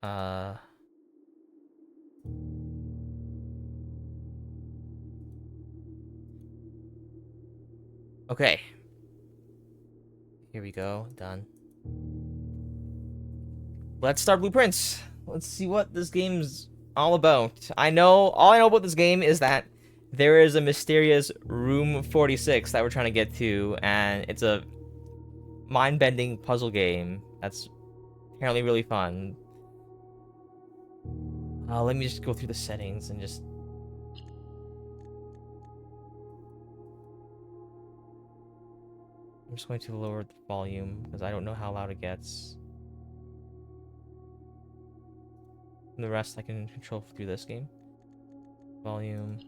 Uh, okay. Here we go. Done. Let's start blueprints. Let's see what this game's all about. All I know about this game is that there is a mysterious room 46 that we're trying to get to, and it's a mind-bending puzzle game that's apparently really fun. Let me just go through the settings and just... I'm just going to lower the volume because I don't know how loud it gets. And the rest I can control through this game. Volume.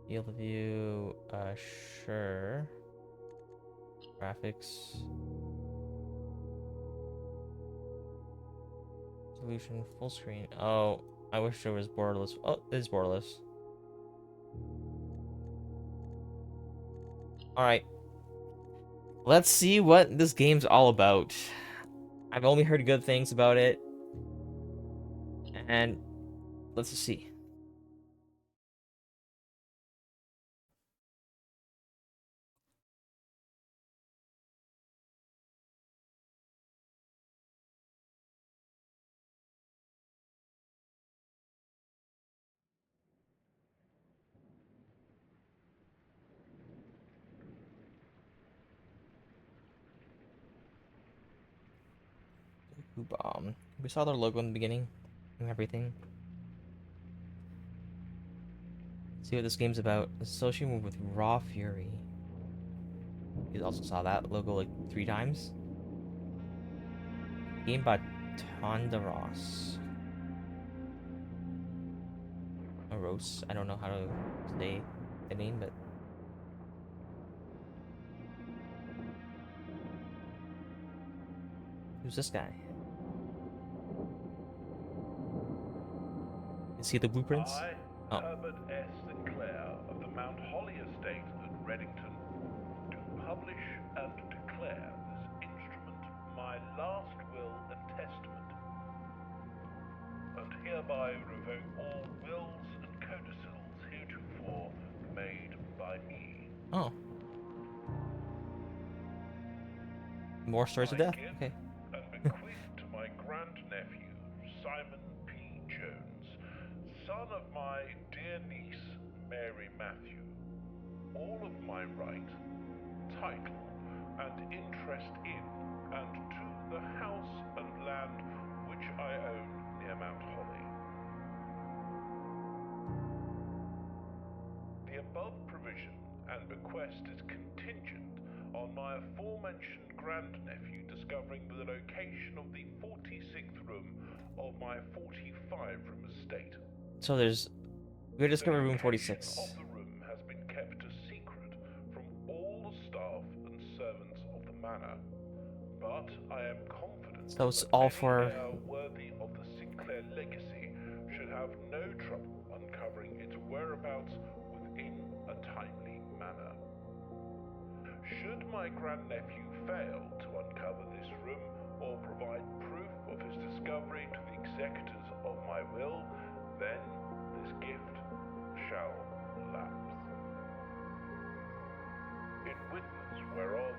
Field of view, sure. Graphics. Resolution, full screen. Oh, I wish there was borderless. Oh, it is borderless. Alright. Let's see what this game's all about. I've only heard good things about it. And let's just see. We saw their logo in the beginning and everything. See what this game's about. Associated with Raw Fury. You also saw that logo like 3 times. Game by Tondaros. Rose. I don't know how to say the name, but who's this guy? You see the blueprints? I, Oh. Herbert S. Sinclair of the Mount Holly Estate at Reddington, do publish and declare this instrument my last will and testament, and hereby revoke all wills and codicils heretofore made by me. Oh. More stories of I death. give Okay. and bequeath to my grandnephew, Simon P. Jones, son of my dear niece, Mary Matthew, all of my right, title, and interest in and to the house and land which I own near Mount Holly. The above provision and bequest is contingent on my aforementioned grandnephew discovering the location of the 46th room of my 45-room estate. So we discovered room 46. The location of the room has been kept a secret from all the staff and servants of the manor, but I am confident So it's that all any for... heir worthy of the Sinclair legacy should have no trouble uncovering its whereabouts within a timely manner. Should my grandnephew fail to uncover this room or provide proof of his discovery to the executors of my will, then this gift shall lapse. In witness whereof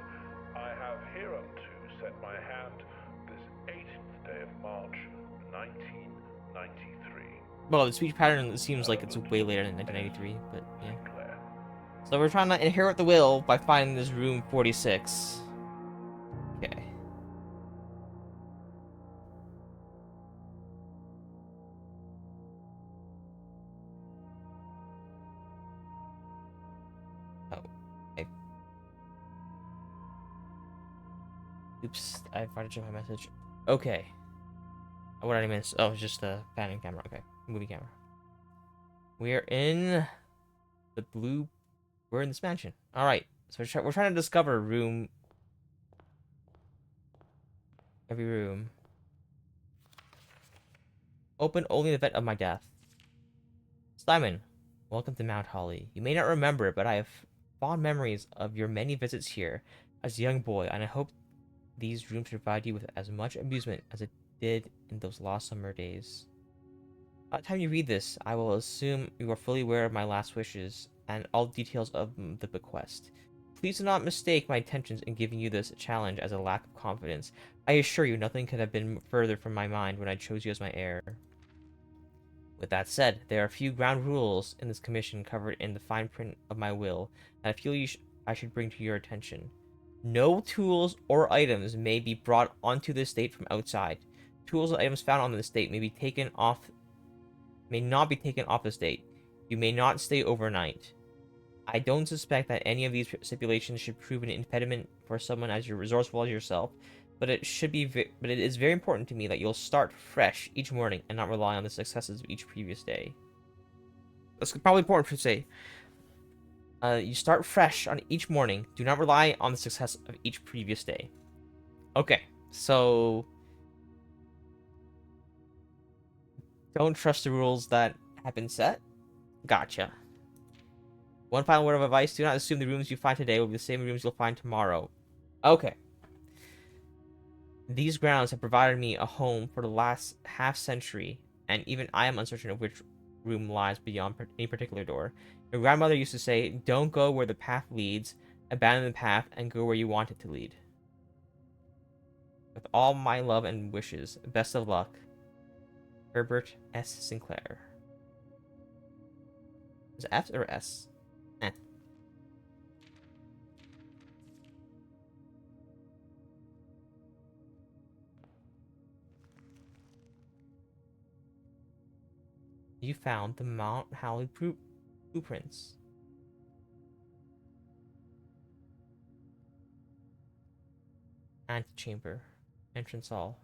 I have hereunto set my hand this 18th day of March, 1993. Well, the speech pattern seems like it's way later than 1993, but yeah. So we're trying to inherit the will by finding this room 46. Okay. Oh. Okay. Oops, I forgot to check my message. Okay. What did I miss? Oh, it's just the panning camera. Okay. Movie camera. We're in the blue... We're in this mansion. Alright. So we're trying to discover room... Every room. Open only in the event of my death. Simon, welcome to Mount Holly. You may not remember it, but I have fond memories of your many visits here as a young boy, and I hope these rooms provide you with as much amusement as it did in those lost summer days. By the time you read this, I will assume you are fully aware of my last wishes and all details of the bequest. Please do not mistake my intentions in giving you this challenge as a lack of confidence. I assure you nothing could have been further from my mind when I chose you as my heir. With that said, there are a few ground rules in this commission covered in the fine print of my will that I feel I should bring to your attention. No tools or items may be brought onto the estate from outside. Tools and items found on the estate may not be taken off the estate. You may not stay overnight. I don't suspect that any of these stipulations should prove an impediment for someone as resourceful as yourself, but it is very important to me that you'll start fresh each morning and not rely on the successes of each previous day. That's probably important to say. You start fresh on each morning. Do not rely on the success of each previous day. Okay, so don't trust the rules that have been set. Gotcha. One final word of advice: do not assume the rooms you find today will be the same rooms you'll find tomorrow. Okay. These grounds have provided me a home for the last half-century, and even I am uncertain of which room lies beyond any particular door. Your grandmother used to say, "Don't go where the path leads, abandon the path, and go where you want it to lead." With all my love and wishes, best of luck, Herbert S. Sinclair. Is it F or S? Eh. You found the Mount Holly blueprints. Antechamber. Entrance hall.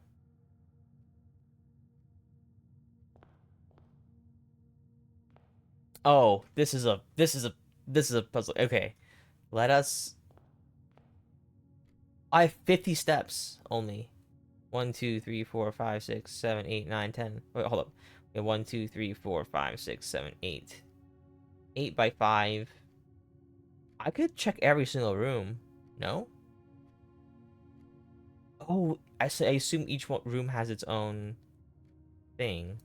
Oh, this is a puzzle. Okay. Let us. I have 50 steps only. 1, 2, 3, 4, 5, 6, 7, 8, 9, 10. Wait, hold up. Okay, 1, 2, 3, 4, 5, 6, 7, 8. 8 by 5. I could check every single room. No? Oh, I assume each room has its own thing.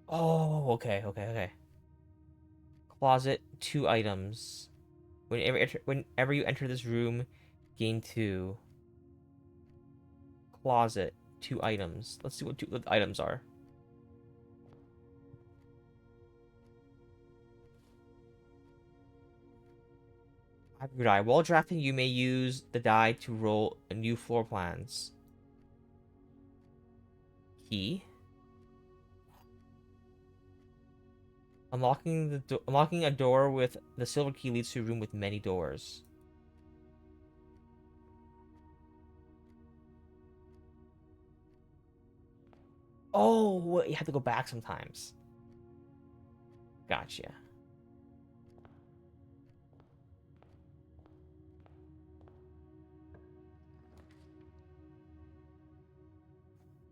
Oh, okay. Closet, 2 items. Whenever you enter this room, gain 2. Closet, 2 items. Let's see what the items are. Die. While drafting, you may use the die to roll new floor plans. Key. Unlocking a door with the silver key leads to a room with many doors. Oh, you have to go back sometimes. Gotcha.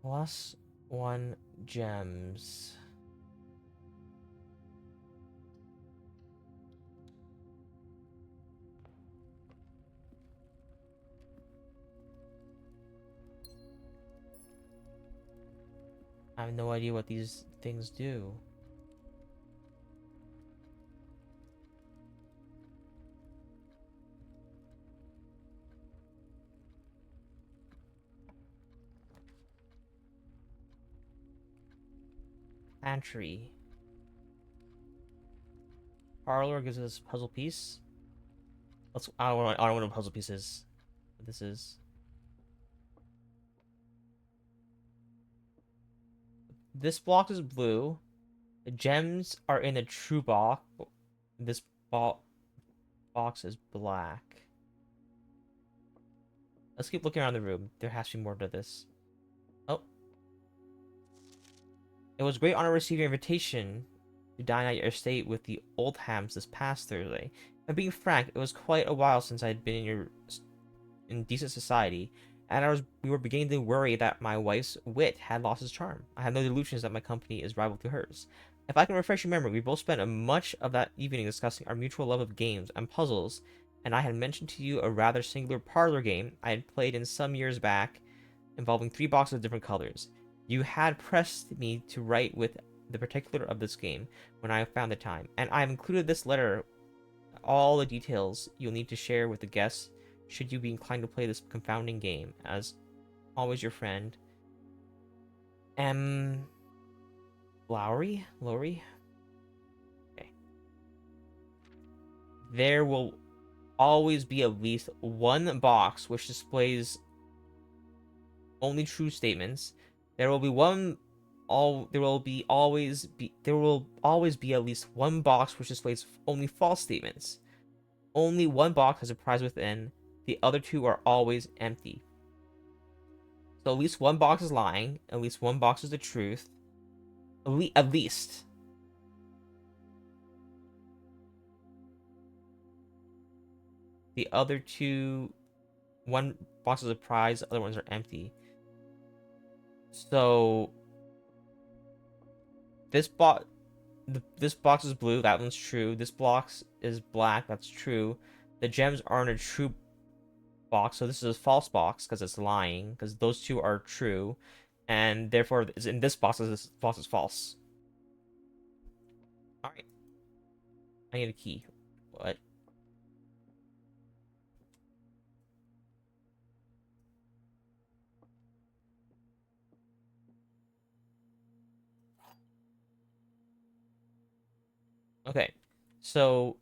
+1 gems. I have no idea what these things do. Pantry. Parlor gives us puzzle piece. I don't know what a puzzle piece is. What this is. This block is blue. The gems are in the true box. This box is black. Let's keep looking around the room. There has to be more to this. Oh. It was a great honor receiving your invitation to dine at your estate with the Oldhams this past Thursday. And being frank, it was quite a while since I had been in decent society, and we were beginning to worry that my wife's wit had lost its charm. I have no delusions that my company is rival to hers. If I can refresh your memory, we both spent much of that evening discussing our mutual love of games and puzzles, and I had mentioned to you a rather singular parlor game I had played in some years back, involving 3 boxes of different colors. You had pressed me to write with the particular of this game when I found the time, and I have included this letter all the details you'll need to share with the guests should you be inclined to play this confounding game. As always, your friend, M. Lowry? Lowry? Okay. There will always be at least one box which displays only true statements. There will always be at least one box which displays only false statements. Only one box has a prize within. The other 2 are always empty. So at least one box is lying. At least one box is the truth. At least. The other 2, one box is a prize. The other ones are empty. So this box is blue. That one's true. This box is black. That's true. The gems aren't a true box, so this is a false box because it's lying. Because those 2 are true, and therefore, in this box, this box is false. All right. I need a key. What? Okay. So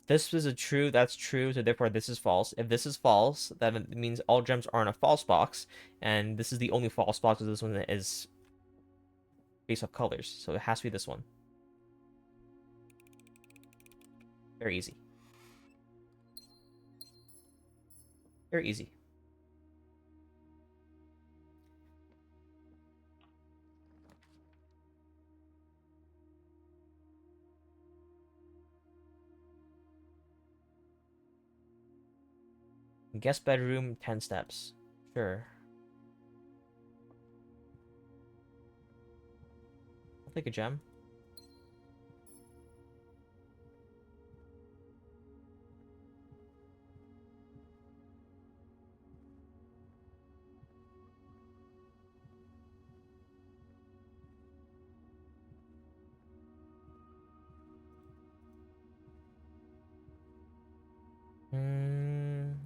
this is a true, that's true, so therefore this is false. If this is false, then it means all gems are in a false box, and this is the only false box, because this one is based off colors, so it has to be this one. Very easy. Very easy. Guest bedroom, 10 steps. Sure. I'll take a gem.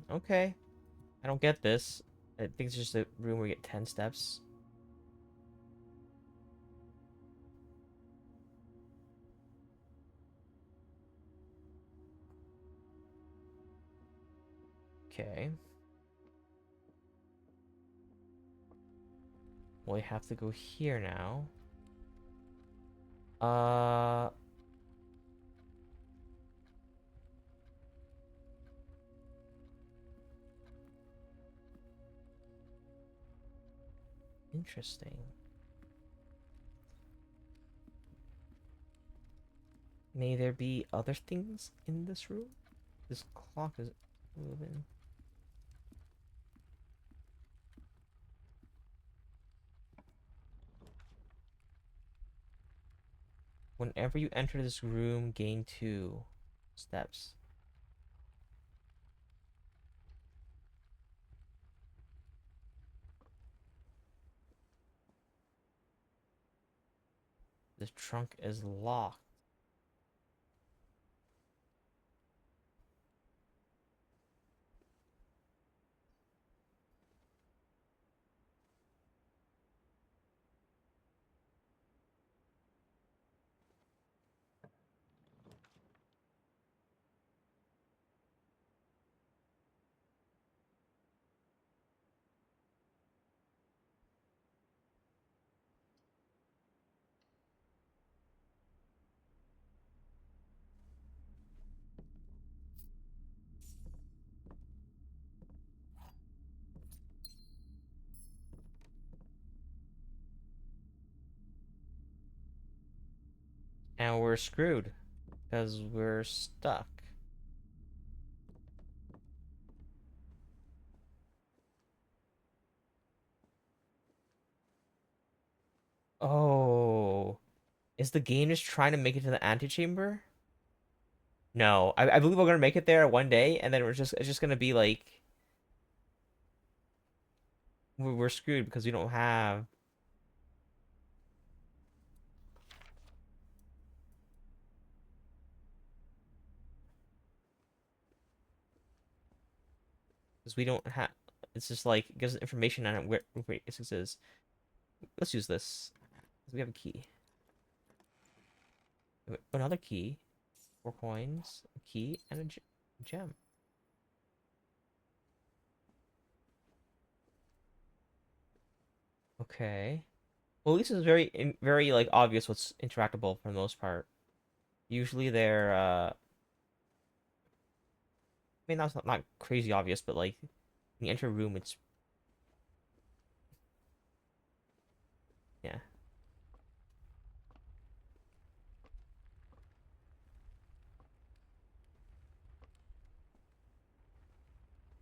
Okay. I don't get this. I think it's just a room where you get 10 steps. Okay. Well, we have to go here now. Interesting. May there be other things in this room? This clock is moving. Whenever you enter this room, gain 2 steps. This trunk is locked. And we're screwed because we're stuck. Oh, is the game just trying to make it to the antechamber? No, I believe we're gonna make it there one day, and then it's just gonna be like we're screwed because we don't have. Because we don't have. It's just like it gives us information on it where it is. Let's use this. We have a key. Another key. 4 coins, a key, and a gem. Okay. Well, at least it's very like obvious what's interactable for the most part. Usually they're I mean that's not crazy obvious, but like when you enter a room, it's yeah.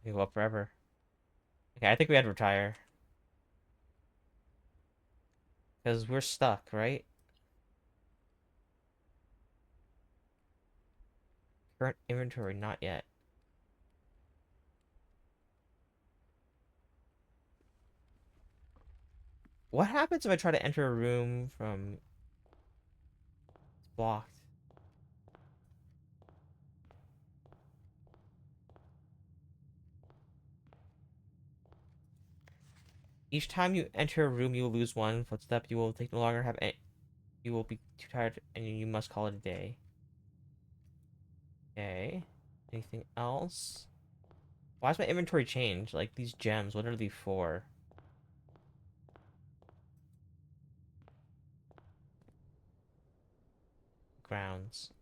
You go up forever. Okay, I think we had to retire because we're stuck, right? Current inventory, not yet. What happens if I try to enter a room from it's blocked? Each time you enter a room, you will lose one footstep. You will take no longer have any. You will be too tired, and you must call it a day. Okay. Anything else? Why does my inventory change? Like these gems, what are they for? Grounds.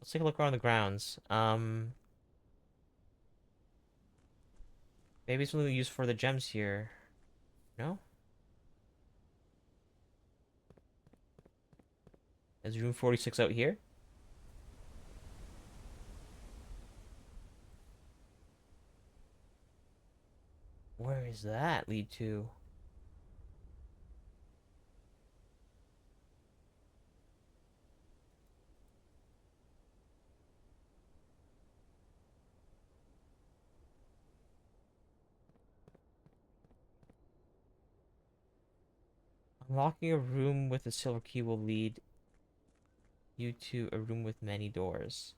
Let's take a look around the grounds. Maybe something we use for the gems here. No? Is room 46 out here? Where does that lead to? Unlocking a room with a silver key will lead you to a room with many doors.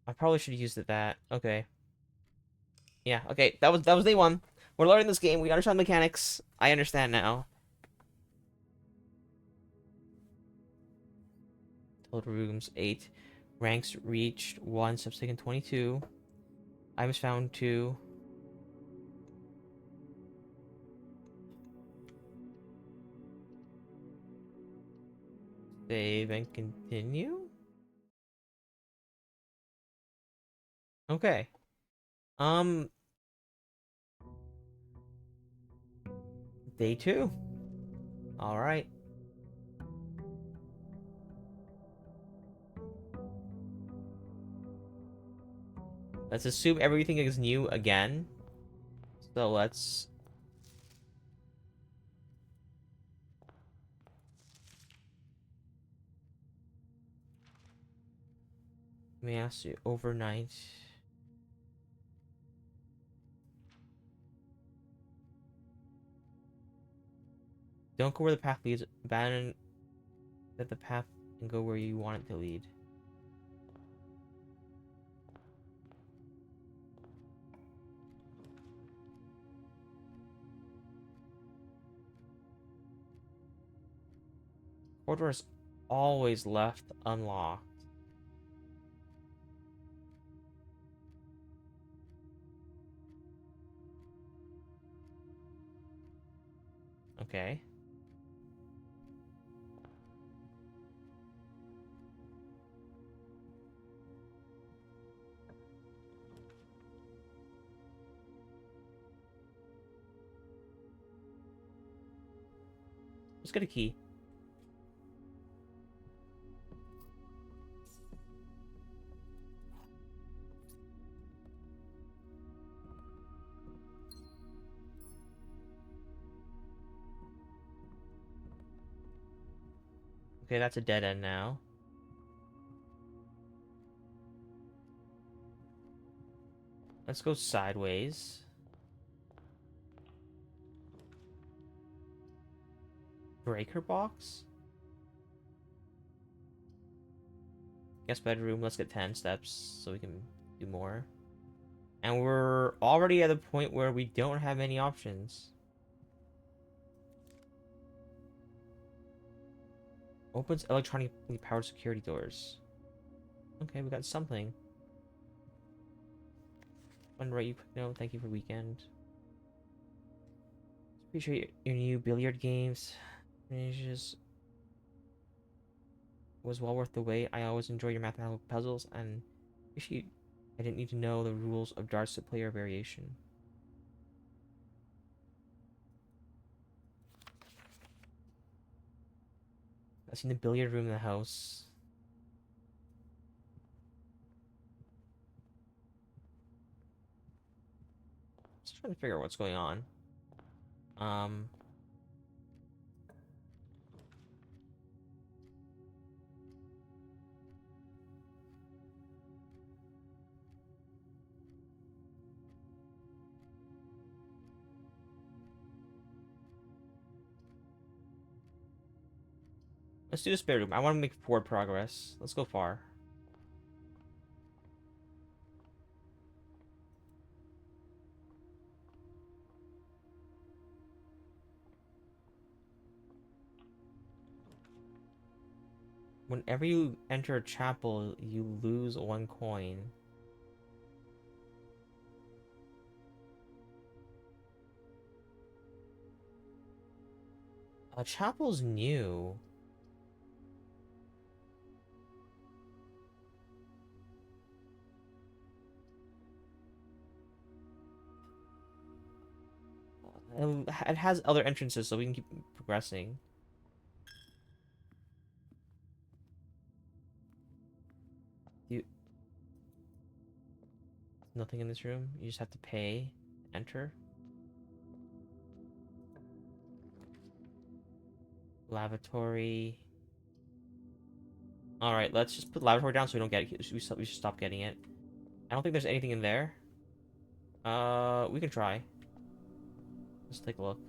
I probably should have used it that. Okay. Yeah, okay. That was day one. We're learning this game. We understand the mechanics. I understand now. Total rooms 8. Ranks reached 1, steps taken 22. Items found 2. Save and continue? Okay. Um, day 2. Alright. Let's assume everything is new again. So let's... Let me ask you, overnight. Don't go where the path leads. Abandon that the path and go where you want it to lead. Corridor is always left unlocked. Okay. Let's get a key. Okay, that's a dead end now. Let's go sideways. Breaker box? Guest bedroom, let's get 10 steps so we can do more. And we're already at a point where we don't have many options. Opens electronically powered security doors. Okay, we got something. One right, you no, thank you for weekend. Appreciate your new billiard games. Finishes was well worth the wait. I always enjoy your mathematical puzzles and appreciate I didn't need to know the rules of darts to play your variation. I've seen the billiard room in the house. Just trying to figure out what's going on. Let's do the spare room. I want to make forward progress. Let's go far. Whenever you enter a chapel, you lose 1 coin. A chapel's new. It has other entrances, so we can keep progressing. Nothing in this room. You just have to pay, enter. Lavatory. All right, let's just put lavatory down so we don't get it. We should stop getting it. I don't think there's anything in there. We can try. Let's take a look.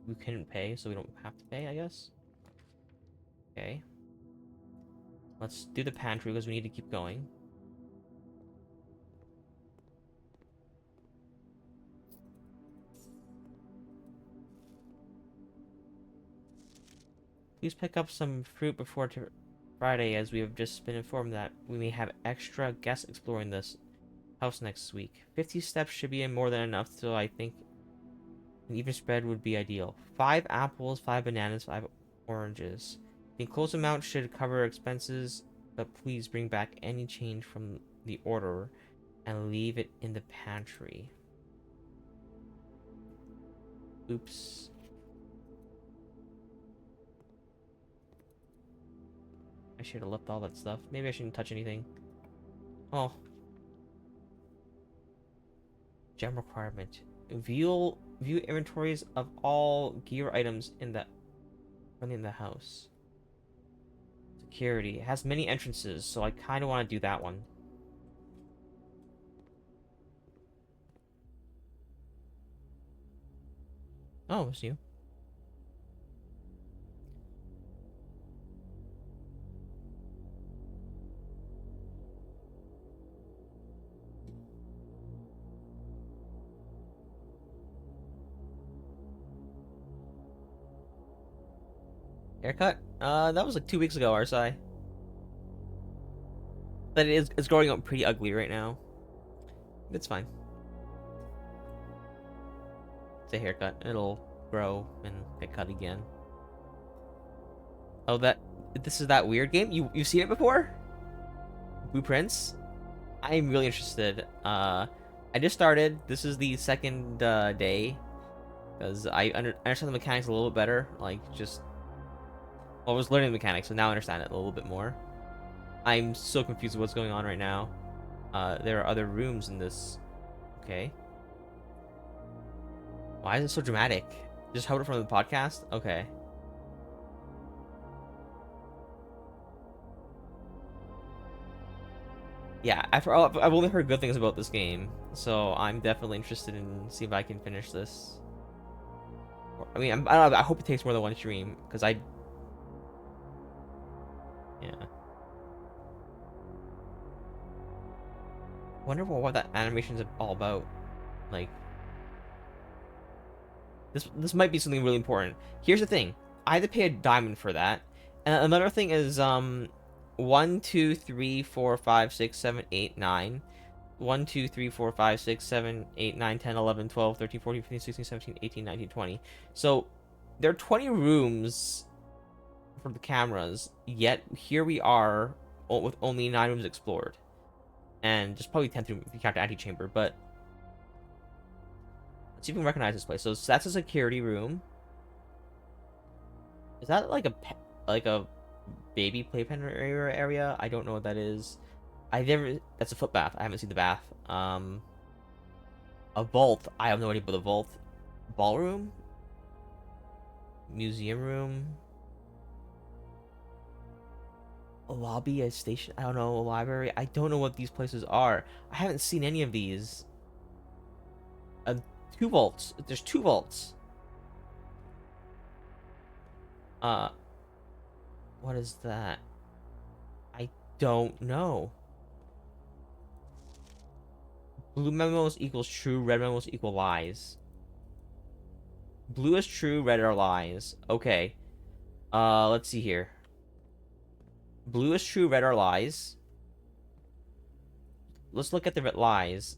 We couldn't pay, so we don't have to pay, I guess. Okay. Let's do the pantry because we need to keep going. Please pick up some fruit before Friday, as we have just been informed that we may have extra guests exploring this house next week. 50 steps should be more than enough, so I think an even spread would be ideal. 5 apples, 5 bananas, 5 oranges. The enclosed amount should cover expenses, but please bring back any change from the order and leave it in the pantry. Oops. I should have left all that stuff. Maybe I shouldn't touch anything. Oh. Gem requirement. View inventories of all gear items in the house. Security. It has many entrances, so I kind of want to do that one. Oh, it's you. Haircut? That was like 2 weeks ago, RSI. But it's growing up pretty ugly right now. It's fine. It's a haircut. It'll grow and get cut again. Oh, this is that weird game? You've seen it before? Blueprints? I'm really interested. I just started. This is the second day. Because I understand the mechanics a little bit better. Like, just... Well, I was learning the mechanics, so now I understand it a little bit more. I'm so confused with what's going on right now. There are other rooms in this. Okay. Why is it so dramatic? Just hold it from the podcast? Okay. Yeah, I've only heard good things about this game, so I'm definitely interested in see if I can finish this. I mean, I don't know, I hope it takes more than one stream, because yeah. Wonder what that animation's all about. Like, this might be something really important. Here's the thing. I had to pay a diamond for that. And another thing is 1, 2, 3, 4, 5, 6, 7, 8, 9. 1, 2, 3, 4, 5, 6, 7, 8, 9, 10, 11, 12, 13, 14, 15, 16, 17, 18, 19, 20. So there are 20 rooms for the cameras, yet here we are with only 9 rooms explored. And just probably 10th room if you count the antechamber, but let's see if we can recognize this place. So that's a security room. Is that like a baby playpen area? I don't know what that is. That's a foot bath. I haven't seen the bath. A vault. I have no idea about the vault. Ballroom? Museum room? A lobby, a station, I don't know, a library. I don't know what these places are. I haven't seen any of these. 2 vaults. There's 2 vaults. What is that? I don't know. Blue memos equals true, red memos equal lies. Blue is true, red are lies. Okay. Let's see here. Blue is true, red are lies. Let's look at the red lies.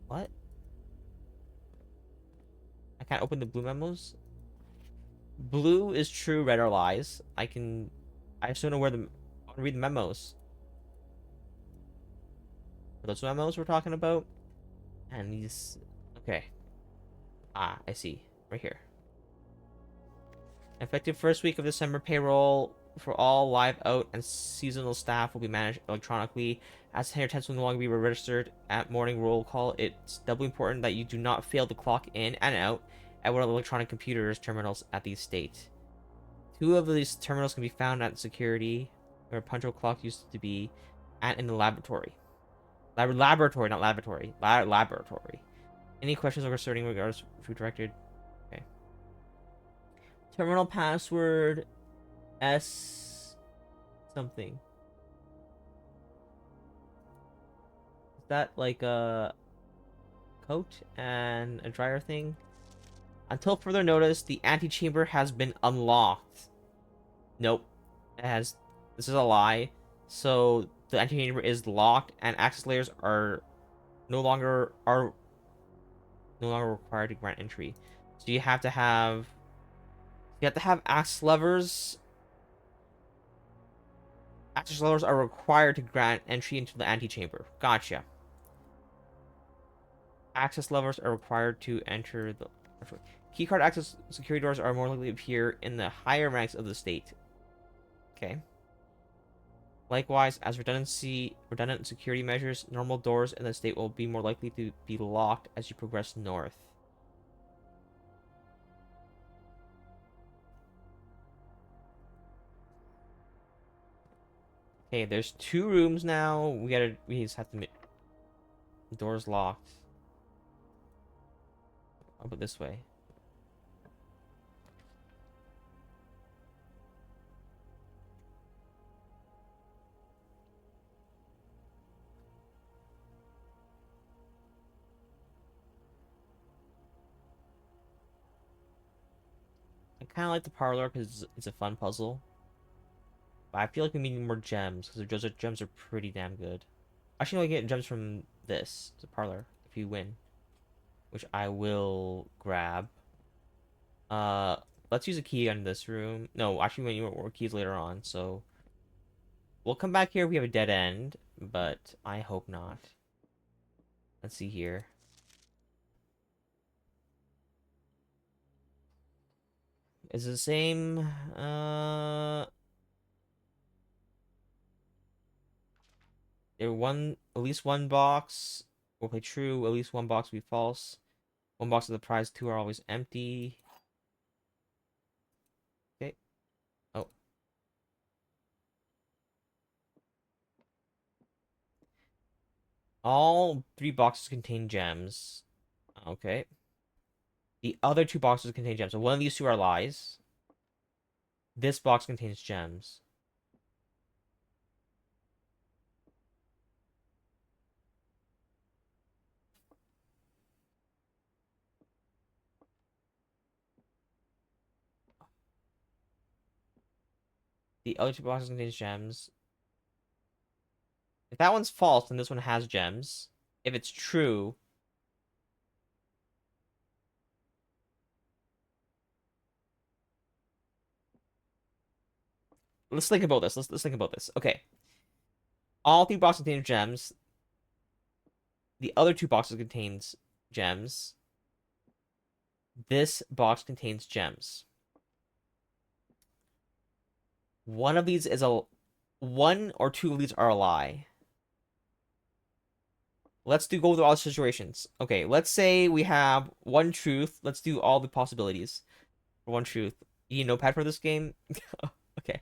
What? I can't open the blue memos? Blue is true, red are lies. I still know where read the memos. Are those memos we're talking about? And these, okay. Ah, I see. Right here. Effective first week of December, payroll for all live out and seasonal staff will be managed electronically. As tenure temps will no longer be registered at morning roll call, it's doubly important that you do not fail to clock in and out at one of the electronic computers terminals at the estate. 2 of these terminals can be found at security, where punch clock used to be, and in the laboratory. Laboratory, not lavatory. Laboratory. Any questions or concerning regards to directed? Okay. Terminal password S something. Is that like a coat and a dryer thing? Until further notice, the antechamber has been unlocked. Nope. This is a lie. So the antechamber is locked and access layers are no longer required to grant entry. So you have to have access levers. Access levers are required to grant entry into the antechamber. Gotcha. Access levers are required to enter the keycard access security doors are more likely to appear in the higher ranks of the state. Okay. Likewise, as redundant security measures, normal doors in the state will be more likely to be locked as you progress north. Okay, there's 2 rooms now. We just have to make the doors locked. I'll put this way. I kind of like the parlor because it's a fun puzzle. But I feel like we need more gems because the gems are pretty damn good. Actually, I get gems from this, the parlor, if you win, which I will grab. Let's use a key on this room. No, actually, we need more keys later on, so we'll come back here if we have a dead end, but I hope not. Let's see here. Is it the same? At least one box will play true. At least one box will be false. One box of the prize. Two are always empty. Okay. Oh. All three boxes contain gems. Okay. The other two boxes contain gems. So one of these two are lies. This box contains gems. The other two boxes contains gems. If that one's false, then this one has gems. If it's true, let's think about this. Let's think about this. Okay. All three boxes contain gems. The other two boxes contains gems. This box contains gems. One of these is a one or two of these are a lie. Let's go through all the situations. Okay, let's say we have one truth. Let's do all the possibilities for one truth. You need a notepad for this game? Okay.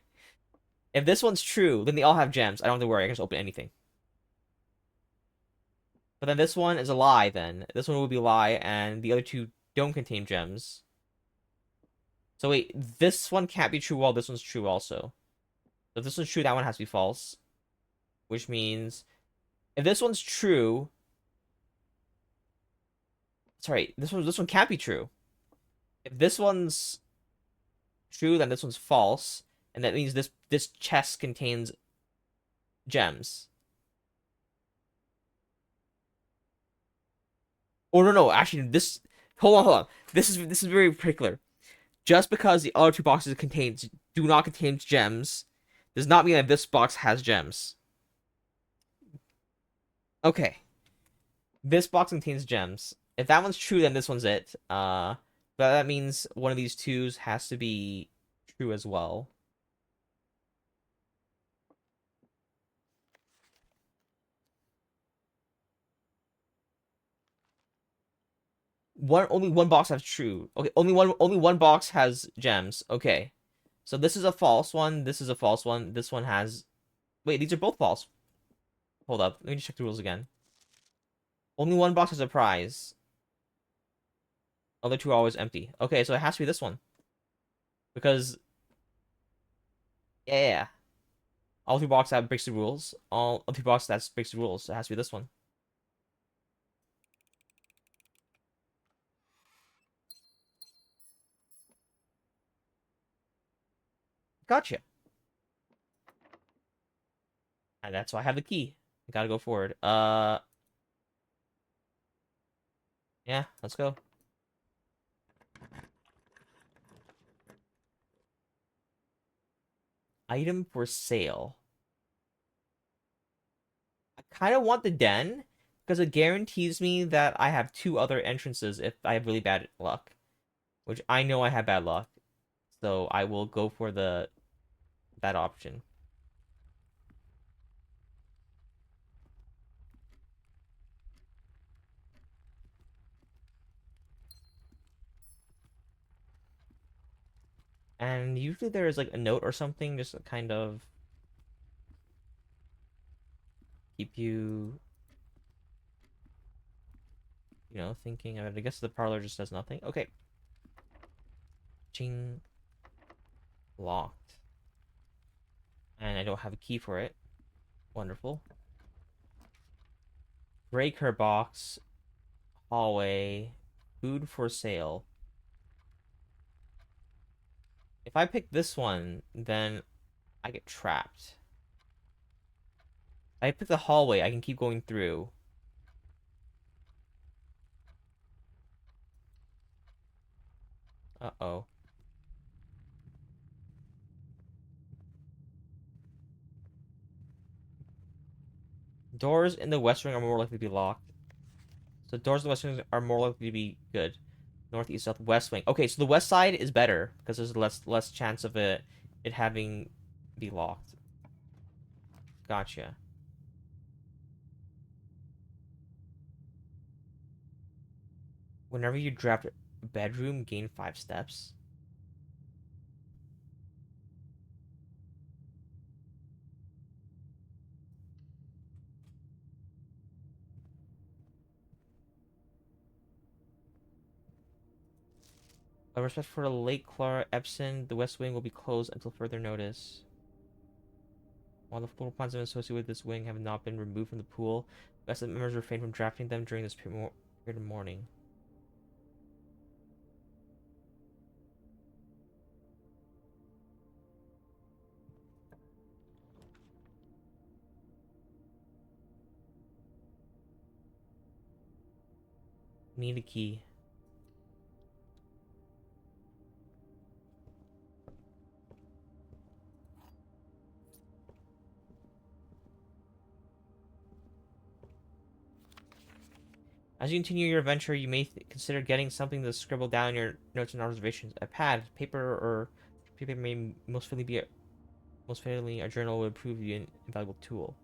If this one's true, then they all have gems. I don't have to worry. I can just open anything. But then this one is a lie, then. This one will be a lie, and the other two don't contain gems. So wait, this one can't be true while this one's true also. So if this one's true, that one has to be false. Which means if this one's true... Sorry, this one can't be true. If this one's true, then this one's false. And that means this chest contains gems. Oh no, actually this hold on. This is very particular. Just because the other two boxes do not contain gems does not mean that this box has gems. Okay. This box contains gems. If that one's true, then this one's it. But that means one of these twos has to be true as well. Only one box has true. Okay, only one box has gems. Okay. So this is a false one, this is a false one, this one has... Wait, these are both false. Hold up, let me just check the rules again. Only one box has a prize. Other two are always empty. Okay, so it has to be this one. Because... Yeah. All three boxes that breaks the rules. All three boxes that breaks the rules. So it has to be this one. Gotcha. And that's why I have the key. I gotta go forward. Yeah, let's go. Item for sale. I kind of want the den because it guarantees me that I have two other entrances if I have really bad luck, which I know I have bad luck. So I will go for that option. And usually there is like a note or something just to kind of keep you, thinking. I guess the parlor just does nothing. Okay. Ching. Locked. And I don't have a key for it. Wonderful. Breaker box. Hallway. Food for sale. If I pick this one, then I get trapped. I pick the hallway, I can keep going through. Uh-oh. Doors in the west wing are more likely to be locked. So doors in the west wing are more likely to be good. North, east, south, west wing. Okay, so the west side is better because there's less chance of it having be locked. Gotcha. Whenever you draft a bedroom, gain 5 steps. A respect for the late Clara Epson, the West Wing will be closed until further notice. While the floor plans associated with this wing have not been removed from the pool, resident members refrain from drafting them during this period of mourning. Need a key. As you continue your adventure, you may consider getting something to scribble down your notes and observations. A pad, paper, or paper may most fittingly a journal would prove you an invaluable tool.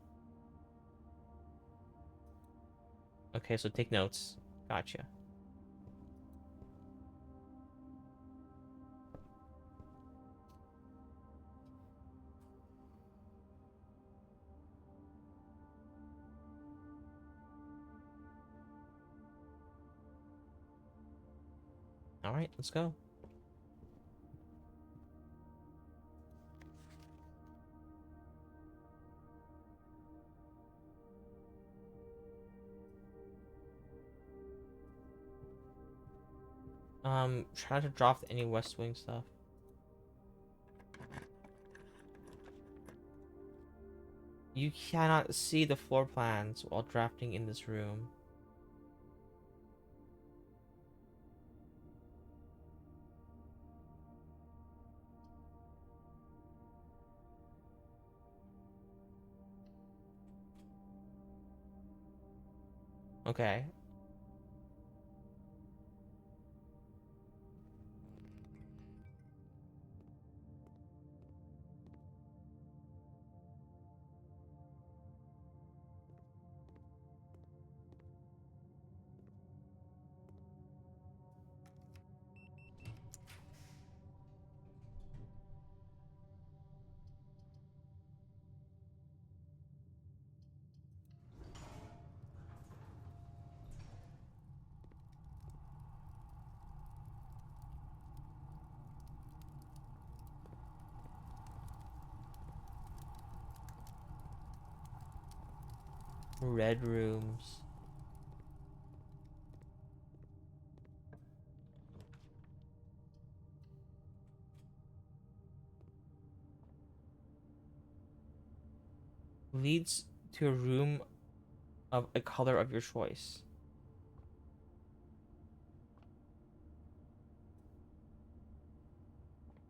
Okay, so take notes. Gotcha. All right, let's go. Try not to drop any West Wing stuff. You cannot see the floor plans while drafting in this room. Okay. Red rooms. Leads to a room of a color of your choice.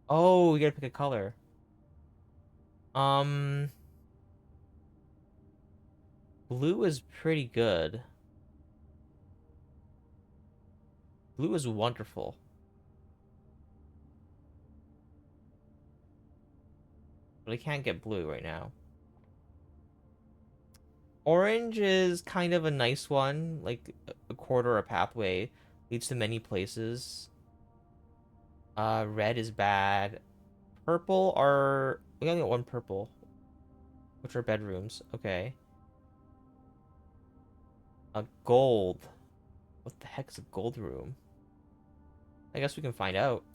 Oh, you gotta pick a color. Um, Blue is pretty good. Blue is wonderful. But I can't get blue right now. Orange is kind of a nice one, like a corridor or pathway leads to many places. Red is bad. Purple are we only got one purple, which are bedrooms. Okay. A gold. What the heck is a gold room? I guess we can find out.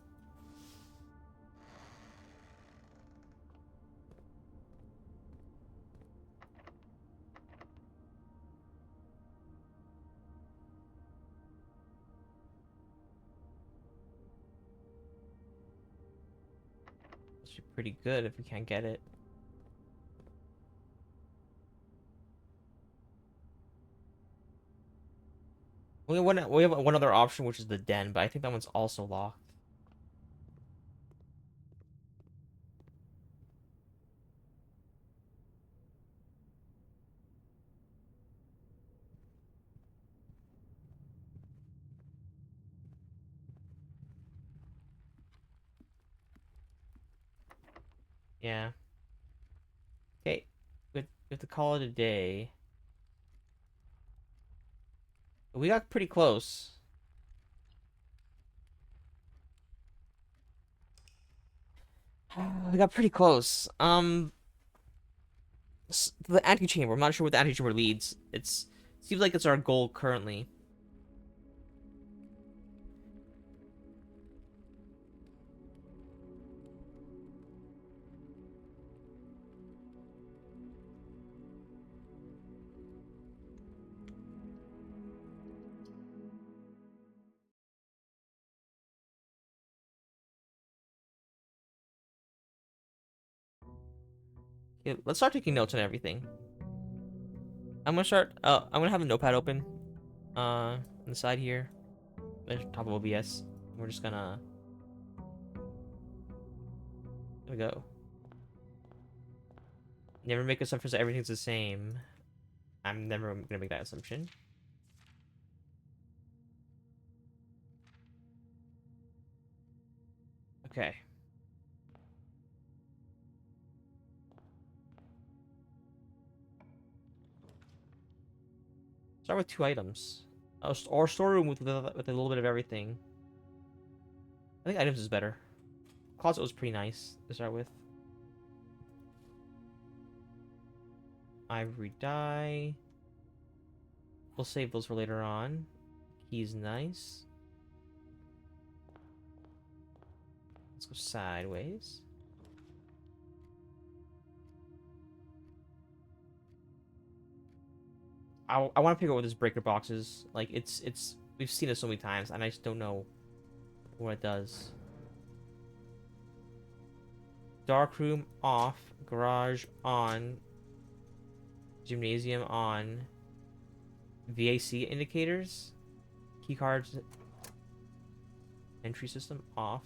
This should be pretty good if we can't get it. We have one other option, which is the den, but I think that one's also locked. Yeah. Okay. We have to call it a day. We got pretty close. We got pretty close. The antechamber. I'm not sure what the antechamber leads. Seems like it's our goal currently. Okay, let's start taking notes on everything. I'm gonna have a notepad open, on the side here, at the top of OBS. We're just gonna, there we go. Never make assumptions that everything's the same. I'm never gonna make that assumption. Okay. Start with 2 items. Or storeroom with a little bit of everything. I think items is better. Closet was pretty nice to start with. Ivory dye. We'll save those for later on. Key's nice. Let's go sideways. I want to pick out what this breaker box is. Like, we've seen it so many times, and I just don't know what it does. Dark room off, garage on, gymnasium on, VAC indicators, keycards, entry system off.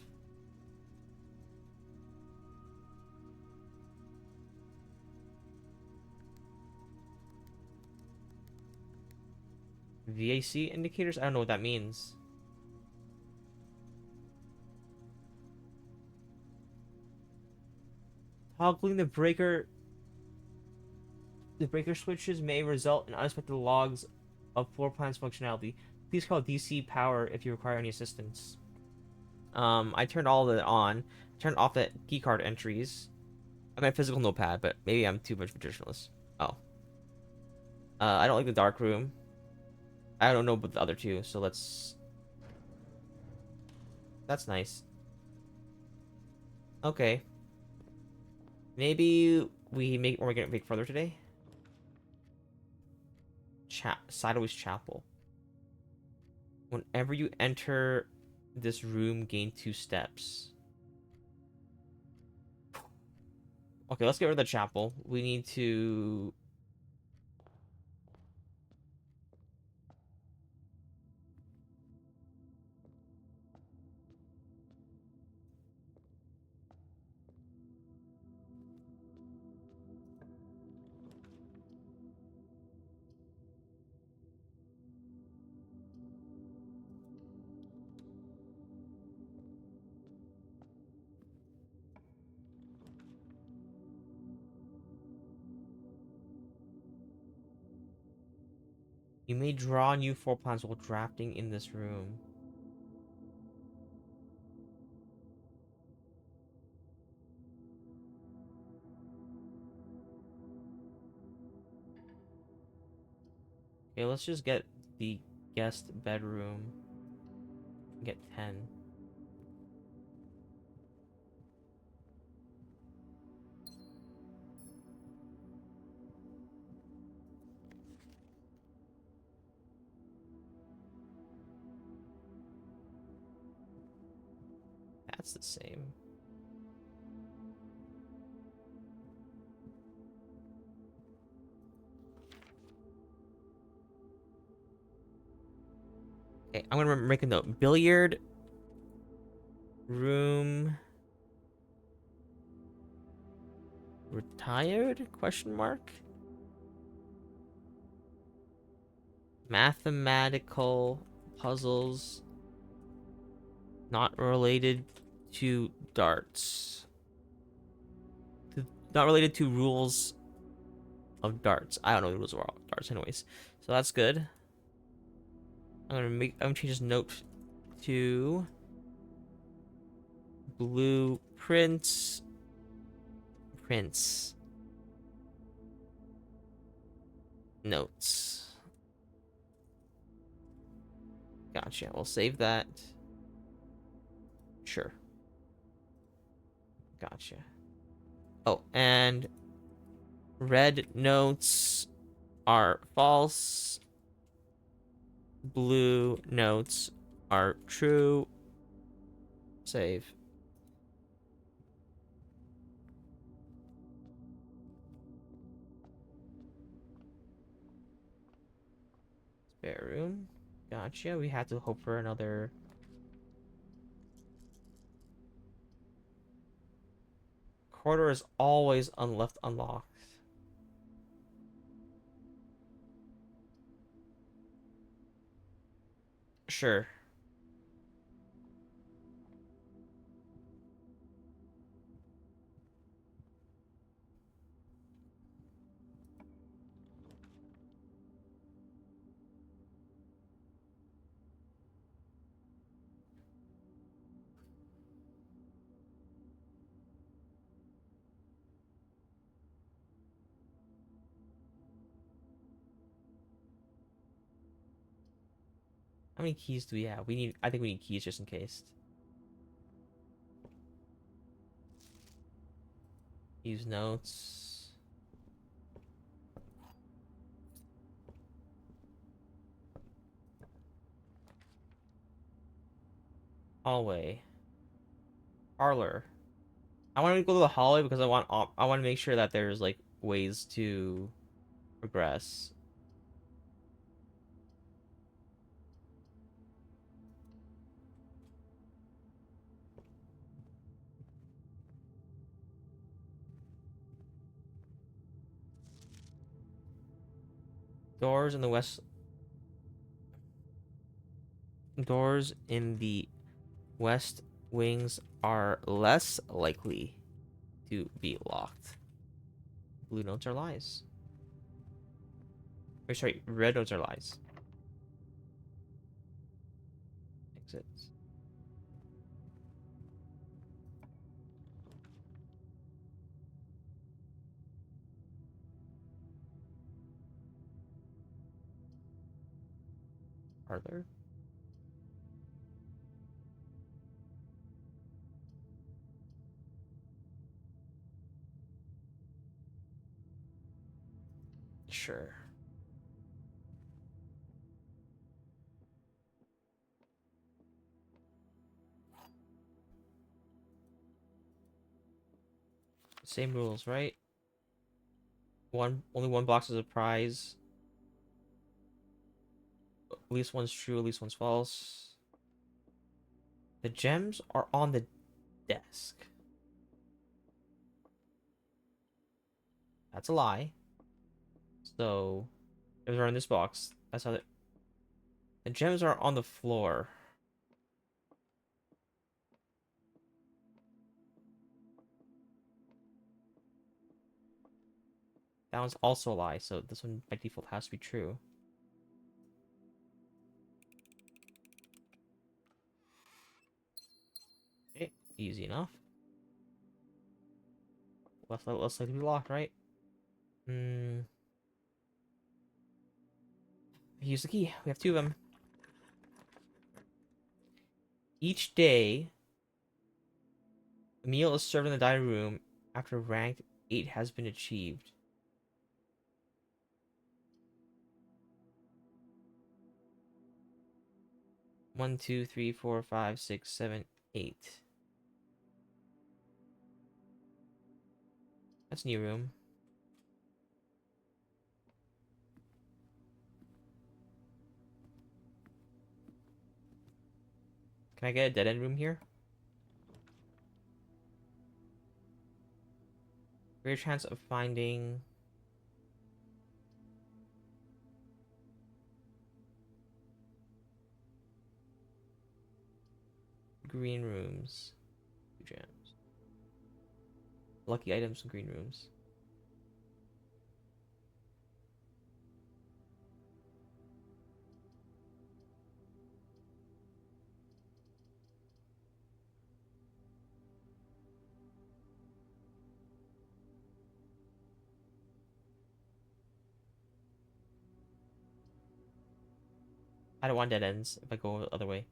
VAC indicators? I don't know what that means. Toggling the breaker switches may result in unexpected logs of floor plans functionality. Please call DC Power if you require any assistance. I turned all of it on. Turned off the keycard entries. I meant physical notepad, but maybe I'm too much of a traditionalist. Oh. I don't like the dark room. I don't know about the other two, so let's... That's nice. Okay. Maybe we're gonna make further today. Sideways Chapel. Whenever you enter this room, gain 2 steps. Okay, let's get rid of the chapel. We need to... You may draw new floor plans while drafting in this room. Okay, let's just get the guest bedroom. Get 10. That's the same. Okay, I'm gonna make a note. Billiard room retired? Question mark. Mathematical puzzles not related to darts. Not related to rules of darts. I don't know the rules of darts anyways. So that's good. I'm gonna change this note to blueprints Prince. Notes. Gotcha. We'll save that. Sure. Gotcha. Oh, and red notes are false. Blue notes are true. Save. Spare room. Gotcha. We had to hope for another. Corridor is always left unlocked. Sure. How many keys do we have? I think we need keys just in case. Use notes. Hallway. Parlor. I want to go to the hallway because I want to make sure that there's like ways to progress. Doors in the west. Doors in the west wings are less likely to be locked. Blue notes are lies. Or sorry, red notes are lies. Exits. Parlor. Sure. Same rules, right? Only one box is a prize. At least one's true, at least one's false. The gems are on the desk. That's a lie. So, gems are in this box. That's how the gems are on the floor. That one's also a lie, so this one by default has to be true. Okay, easy enough. Less likely to be locked, right? Use the key. We have two of them. Each day, a meal is served in the dining room after rank 8 has been achieved. One, two, three, four, five, six, seven, 8. That's new room. Can I get a dead end room here? Greater chance of finding green rooms. 2 gems. Lucky items in green rooms. I don't want dead ends if I go the other way.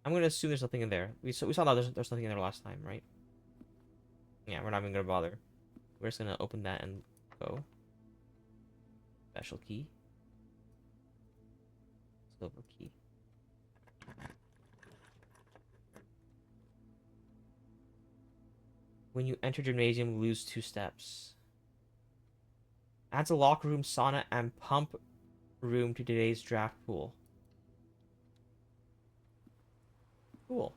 I'm gonna assume there's nothing in there. We saw that there's nothing in there last time, right? Yeah, we're not even gonna bother. We're just gonna open that and go. Special key. Silver key. When you enter gymnasium, lose 2 steps. Adds a locker room, sauna, and pump room to today's draft pool. Cool.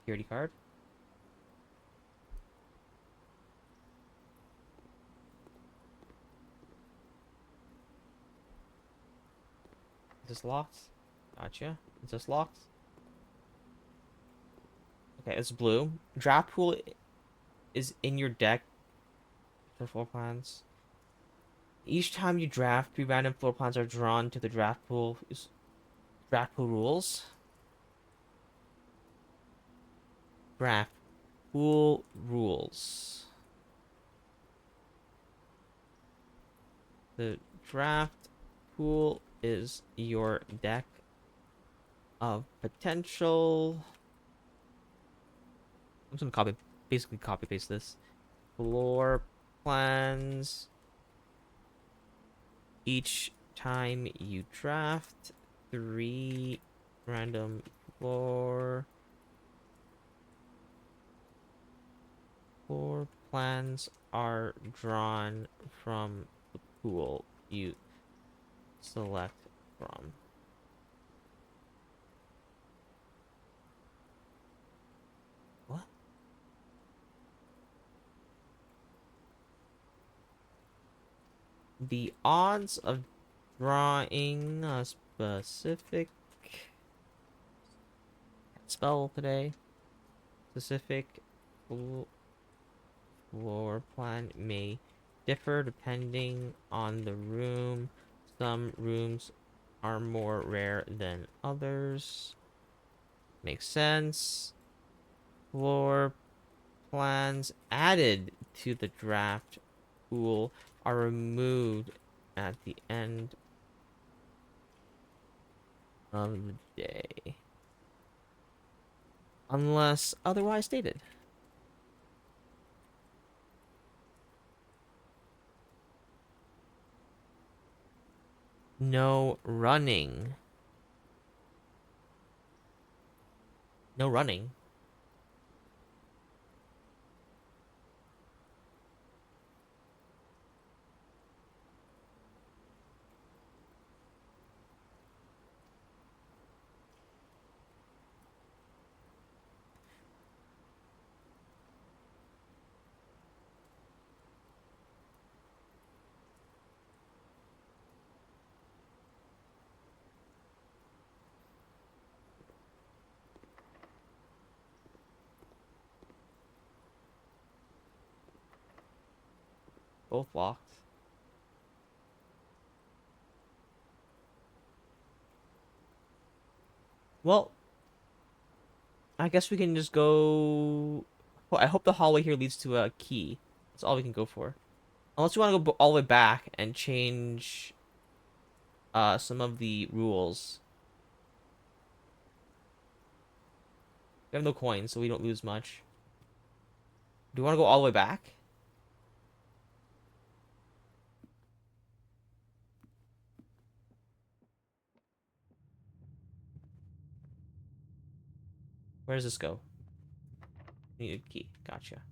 Security card. Is this locked? Gotcha. Is this locked? Okay, it's blue. Draft pool is in your deck for floor plans. Each time you draft, 3 random floor plans are drawn to the draft pool. Draft pool rules. Draft pool rules. The draft pool is your deck of potential. I'm just gonna basically copy paste this. Floor plans. Each time you draft, 3 random floor plans are drawn from the pool you select from. What? The odds of drawing a specific spell today, specific floor plan may differ depending on the room. Some rooms are more rare than others. Makes sense. Floor plans added to the draft pool are removed at the end of the day, unless otherwise stated. No running. No running. Both locked. Well, I guess we can just go. Well, I hope the hallway here leads to a key. That's all we can go for. Unless you want to go all the way back and change some of the rules. We have no coins, so we don't lose much. Do you want to go all the way back? Where does this go? Needed key. Gotcha.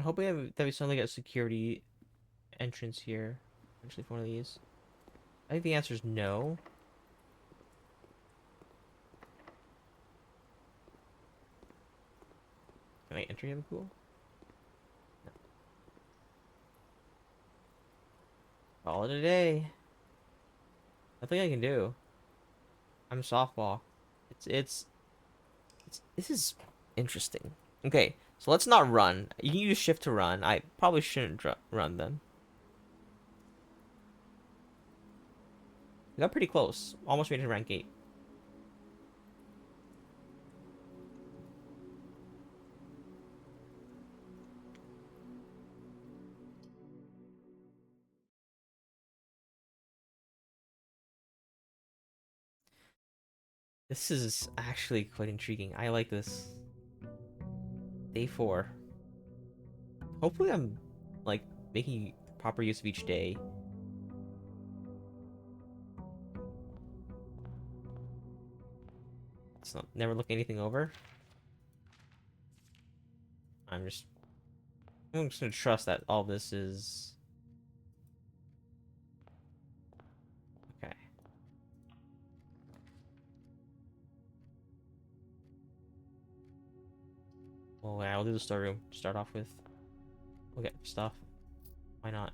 I hope that we suddenly get a security entrance here. Actually, for one of these. I think the answer is no. Can I enter the pool? No. Call it a day. Nothing I can do. I'm softball. This is interesting. Okay, so let's not run. You can use shift to run. I probably shouldn't run them. We got pretty close. Almost made it to rank 8. This is actually quite intriguing. I like this. Day 4. Hopefully I'm, like, making proper use of each day. It's not never look anything over. I'm just gonna trust that all this is okay. Well, yeah, I'll do the storeroom to start off with. We'll get stuff. Why not?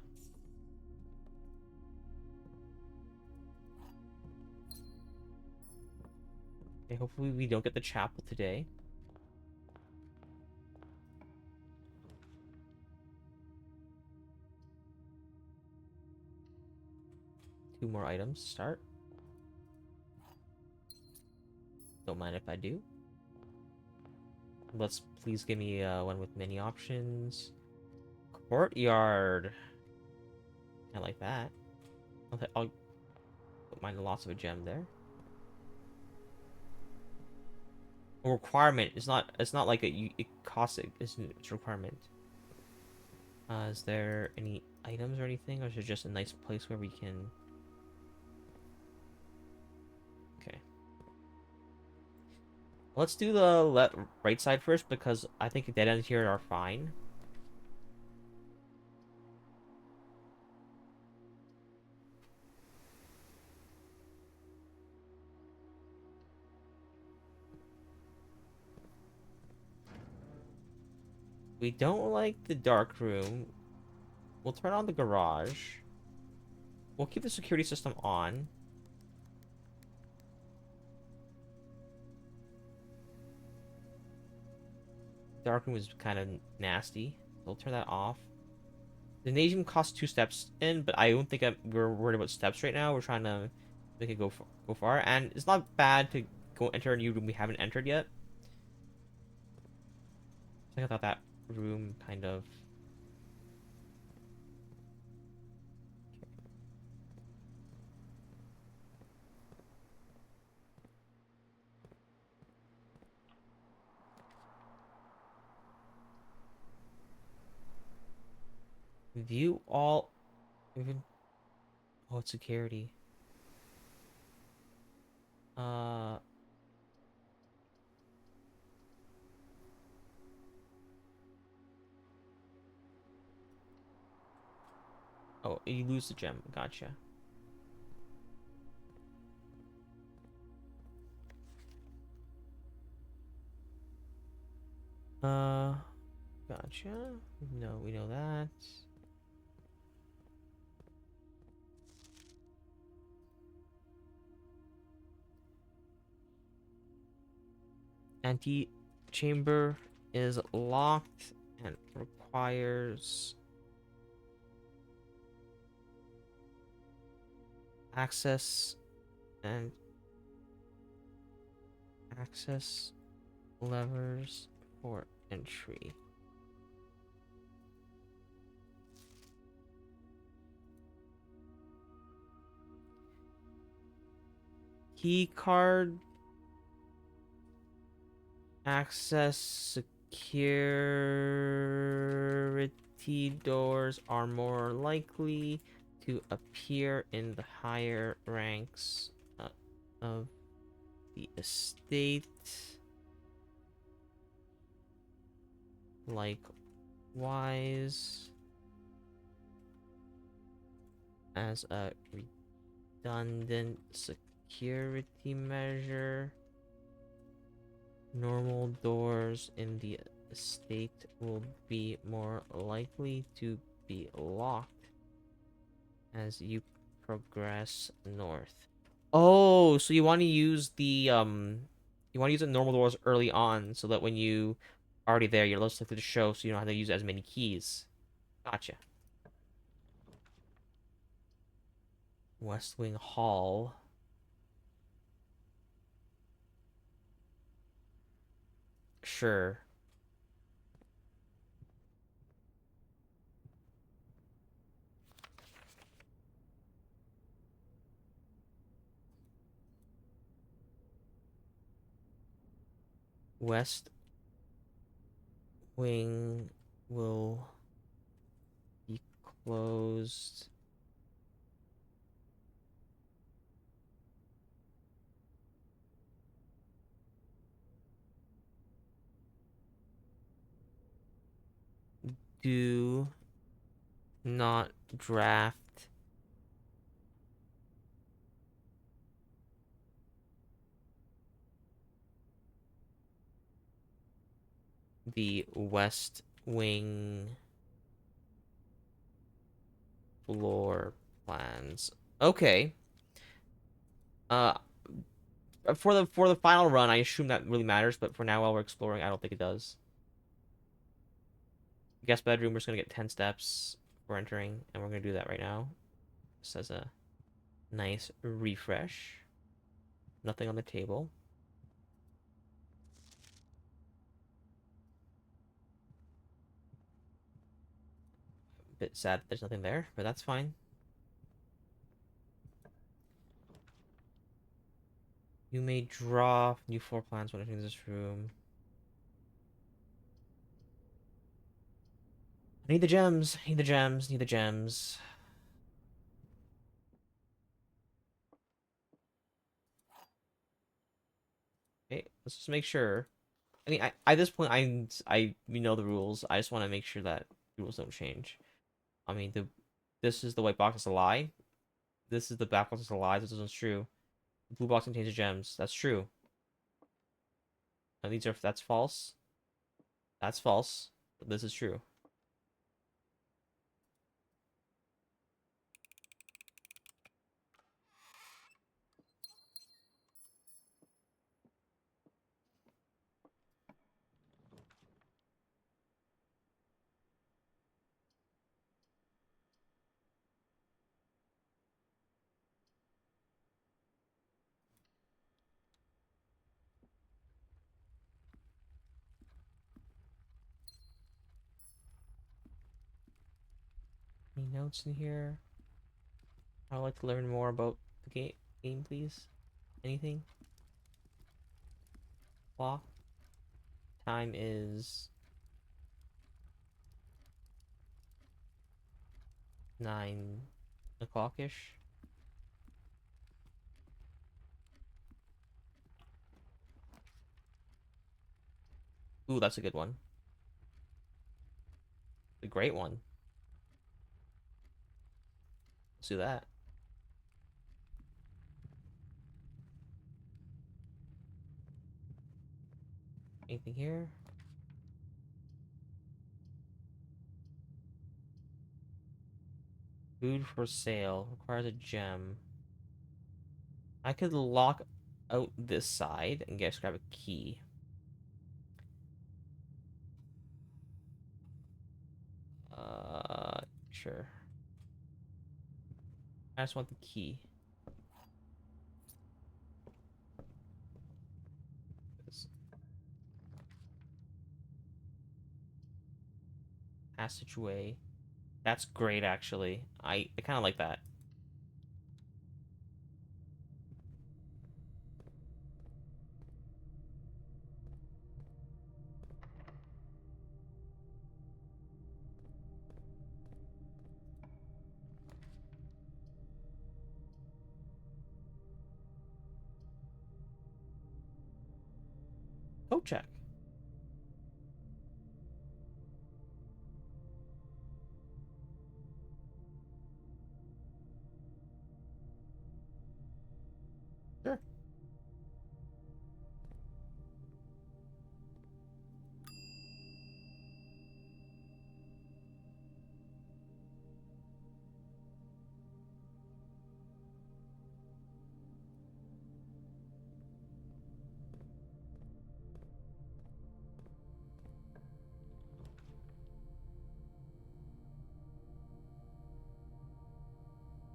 Okay, hopefully we don't get the chapel today. Two more items. Start. Don't mind if I do. Let's please give me one with many options. Courtyard. I like that. I'll put mine lots of a gem there. A requirement. It's not like it costs it's a requirement. Is there any items or anything, or is it just a nice place where we can? Okay. Let's do the right side first because I think dead ends here are fine. We don't like the dark room. We'll turn on the garage. We'll keep the security system on. Dark room is kind of nasty. We'll turn that off. The Nasium costs 2 steps in, but I don't think we're worried about steps right now. We're trying to make it go far, and it's not bad to go enter a new room we haven't entered yet. I thought that room kind of. View all. Even. Oh, it's security. Uh. Oh, you lose the gem. Gotcha. Gotcha. No, we know that. Antechamber is locked and requires access and access levers for entry. Key card access security doors are more likely to appear in the higher ranks of the estate, like wise as a redundant security measure. Normal doors in the estate will be more likely to be locked as you progress north. Oh, so you want to use the normal doors early on so that when you are already there, you're less likely to show, so you don't have to use as many keys. Gotcha. West Wing Hall. Sure. West Wing will be closed. Do not draft the West Wing floor plans. Okay. Uh, for the final run, I assume that really matters, but for now, while we're exploring, I don't think it does. Guest bedroom, we're just gonna get 10 steps for entering, and we're gonna do that right now. This has a nice refresh. Nothing on the table. Bit sad that there's nothing there, but that's fine. You may draw new floor plans when entering this room. I need the gems. Need the gems. Need the gems. Okay, let's just make sure. I mean, at this point, we know the rules. I just want to make sure that the rules don't change. I mean, this is the white box is a lie. This is the black box is a lie. This isn't true. The blue box contains the gems. That's true. And that's false. That's false. But this is true. Any notes in here? I would like to learn more about the game, please. Anything? Clock. Time is 9 o'clock-ish. Ooh, that's a good one. A great one. Let's do that. Anything here? Food for sale. Requires a gem. I could lock out this side and grab a key. Sure. I just want the key. This passageway. That's great, actually. I kind of like that. Code check.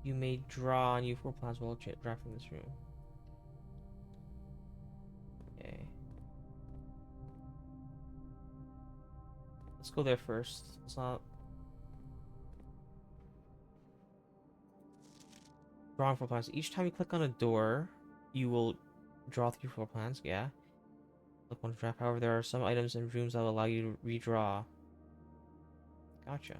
You may draw new floor plans while drafting this room. Okay. Let's go there first. It's not drawing floor plans. Each time you click on a door, you will draw 3 floor plans. Yeah. Click one to draft. However, there are some items in rooms that will allow you to redraw. Gotcha.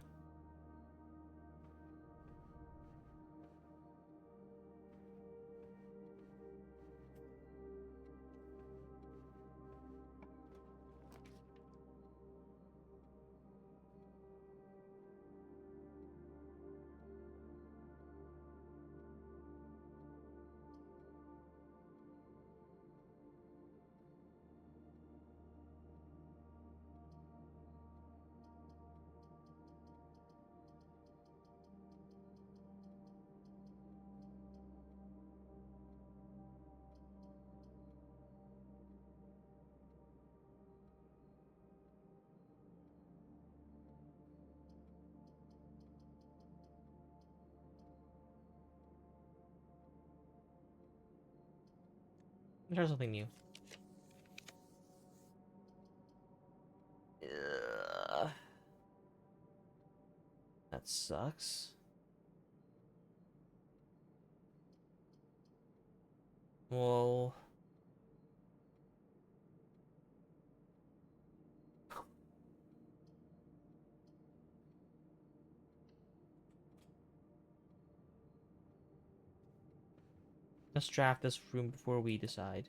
Try something new. Ugh. That sucks. Well, let's draft this room before we decide.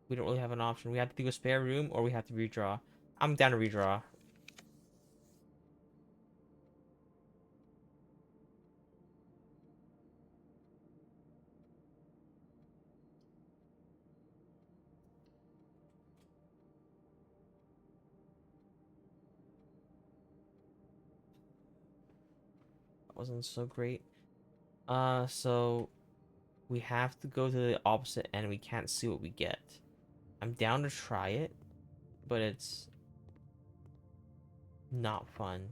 We don't really have an option. We have to do a spare room or we have to redraw. I'm down to redraw. That wasn't so great. So we have to go to the opposite end. We can't see what we get. I'm down to try it, but it's not fun.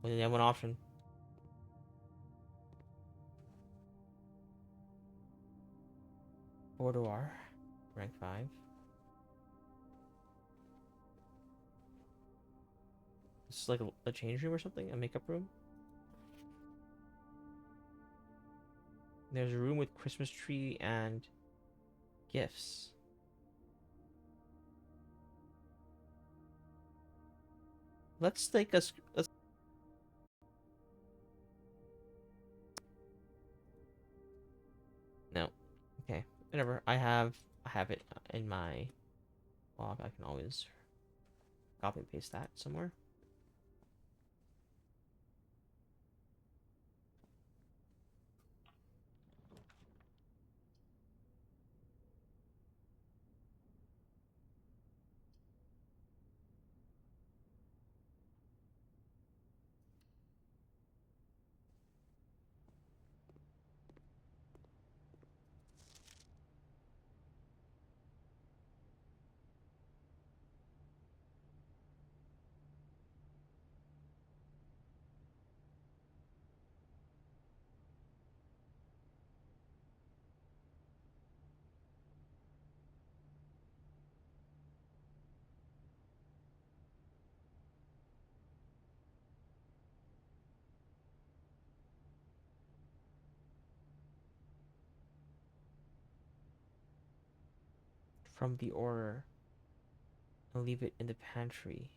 We only have one option. Boudoir, rank 5. This is like a change room or something? A makeup room? There's a room with Christmas tree and gifts. Let's take a... Let's... No. Okay. Whatever. I have it in my log. I can always copy and paste that somewhere. From the order. And leave it in the pantry.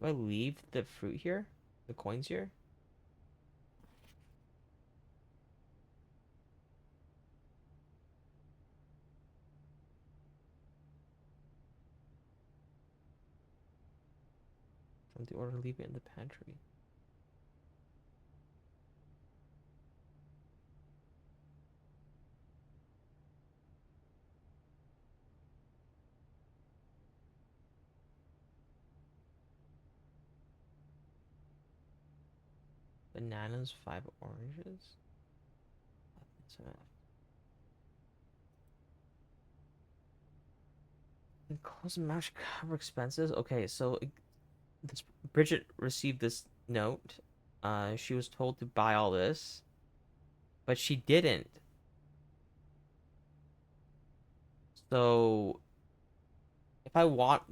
Do I leave the fruit here? The coins here? From the order, leave it in the pantry. bananas, 5 oranges. Close match cover expenses. Okay, so this Bridget received this note. She was told to buy all this, but she didn't. So if I want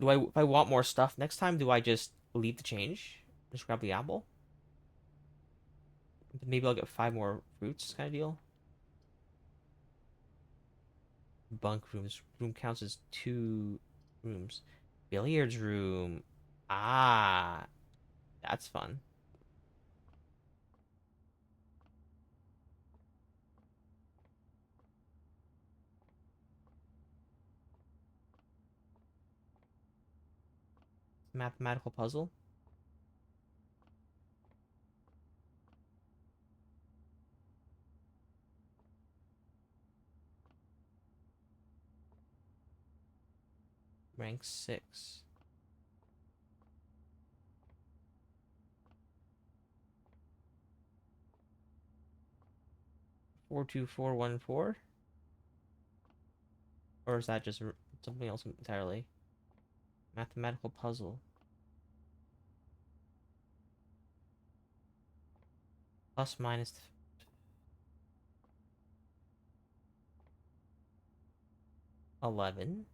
more stuff next time, do I just leave the change? Just grab the apple? Maybe I'll get 5 more fruits kind of deal. Bunk rooms. Room counts as 2 rooms. Billiards room. Ah, that's fun. Mathematical puzzle. Rank 6. 42414? Or is that just something else entirely? Mathematical puzzle. Plus minus 11.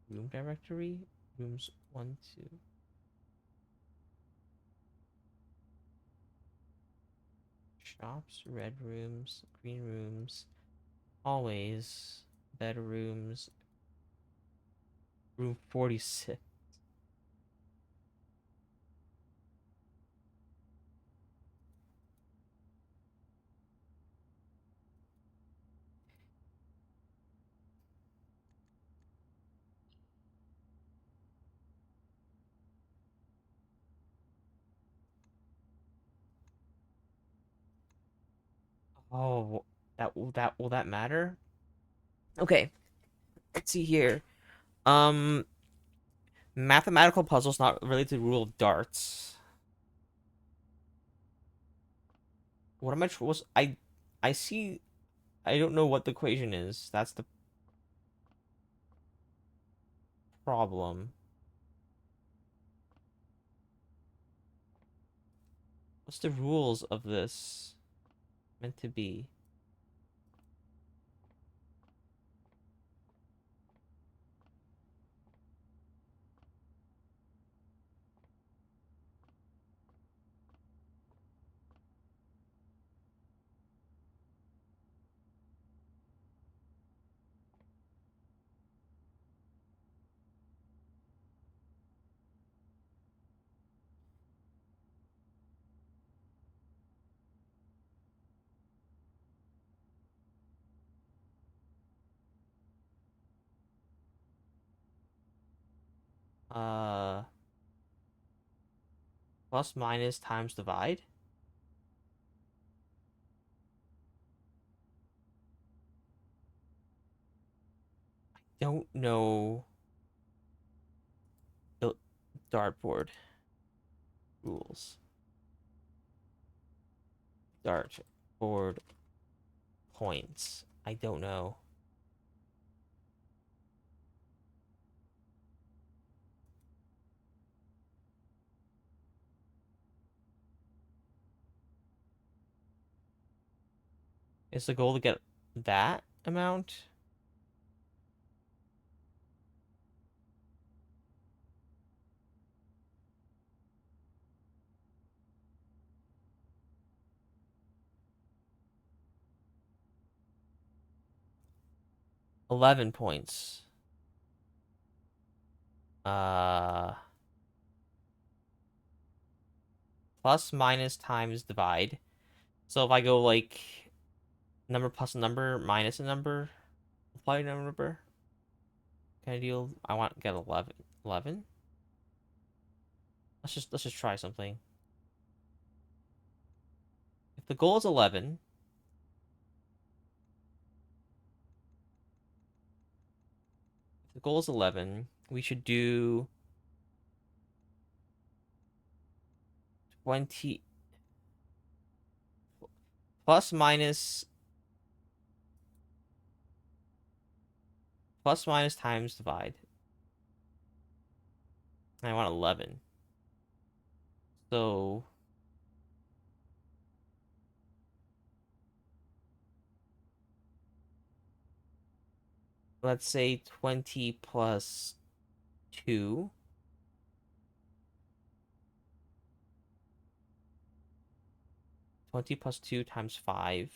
Room directory. Rooms 1, 2. Shops, red rooms, green rooms, hallways, bedrooms, room 46. Oh, will that matter? Okay, let's see here. Um, Mathematical puzzles not related to rule of darts. What am I? Was I see. I don't know what the equation is. That's the problem. What's the rules of this meant to be? Uh, Plus minus times divide. Don't know the dartboard rules. Dartboard points. I don't know. Is the goal to get that amount? $11. Uh, Plus minus times divide. So if I go like number plus a number minus a number, apply a number, kind of deal. I want to get 11. 11? Let's just try something. If the goal is 11, if the goal is 11, we should do 20 plus minus times divide. I want 11. So let's say 20 plus 2. 20 plus 2 times 5.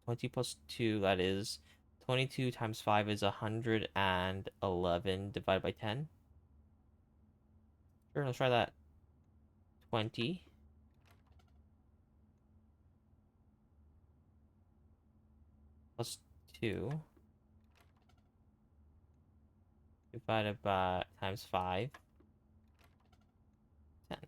20 plus 2, that is 22 times 5 is 111 divided by 10. Sure, let's try that. 20 plus 2 divided by times 5. 10.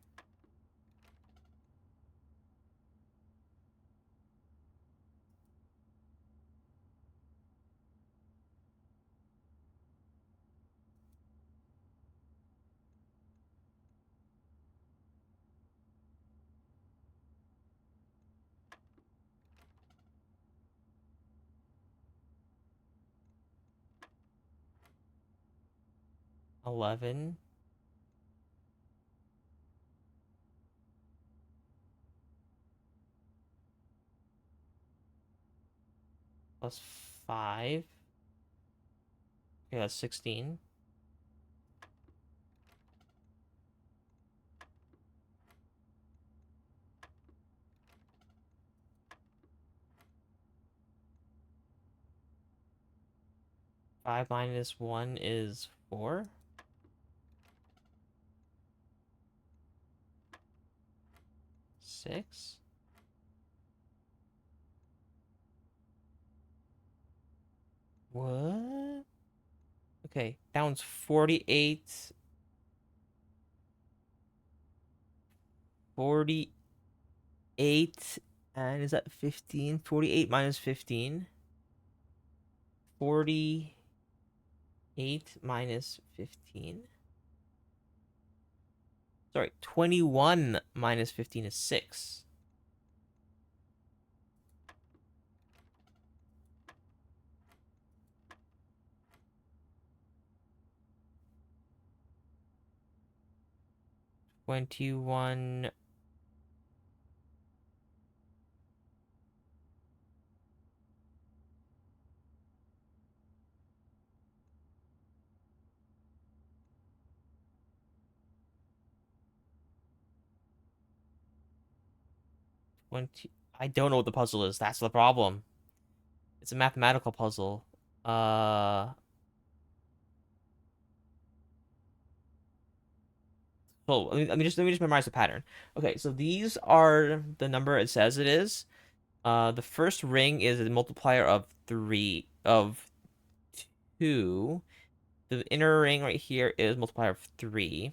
11 plus 5. Okay, that's 16. 5 minus 1 is 4. 6. What? Okay, that one's 48. 48. And is that 15? 48 minus 15. 48 minus 15. Sorry, 21 minus 15 is 6. Twenty-one. I don't know what the puzzle is. That's the problem. It's a mathematical puzzle. Uh, so let me just memorize the pattern. Okay, so these are the number it says it is. The first ring is a multiplier of 2. The inner ring right here is multiplier of 3.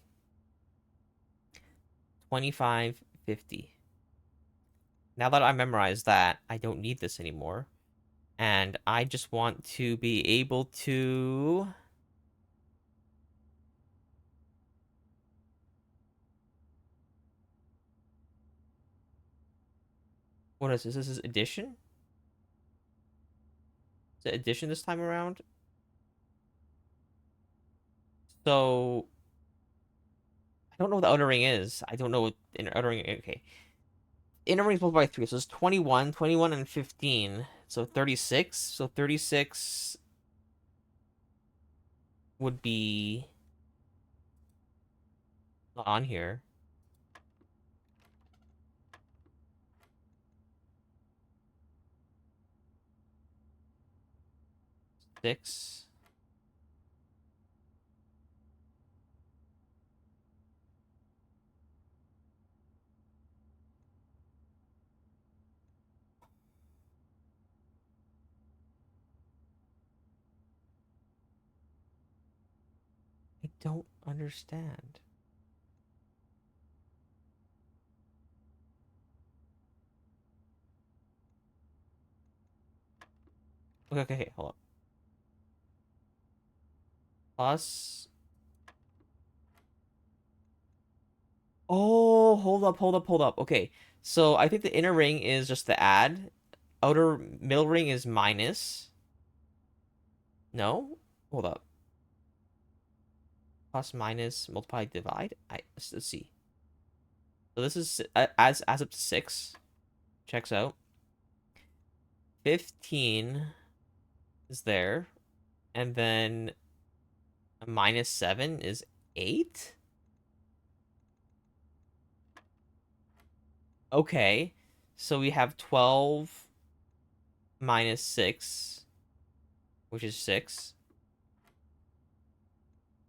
25, 50. Now that I memorized that, I don't need this anymore. And I just want to be able to... What is this? This is addition? Is it addition this time around? So... I don't know what the outer ring is. I don't know what inner outer ring... Okay. Inner ring is multiplied by 3, so it's 21. 21 and 15. So 36. So 36 would be... not on here. 6. I don't understand. Okay, hold up. Plus. Oh, hold up. Okay, so I think the inner ring is just the add. Outer middle ring is minus. No? Hold up. Plus, minus, multiply, divide. Let's see. So this is as up to 6. Checks out. 15 is there. And then a minus 7 is 8? Okay. So we have 12 minus 6, which is 6.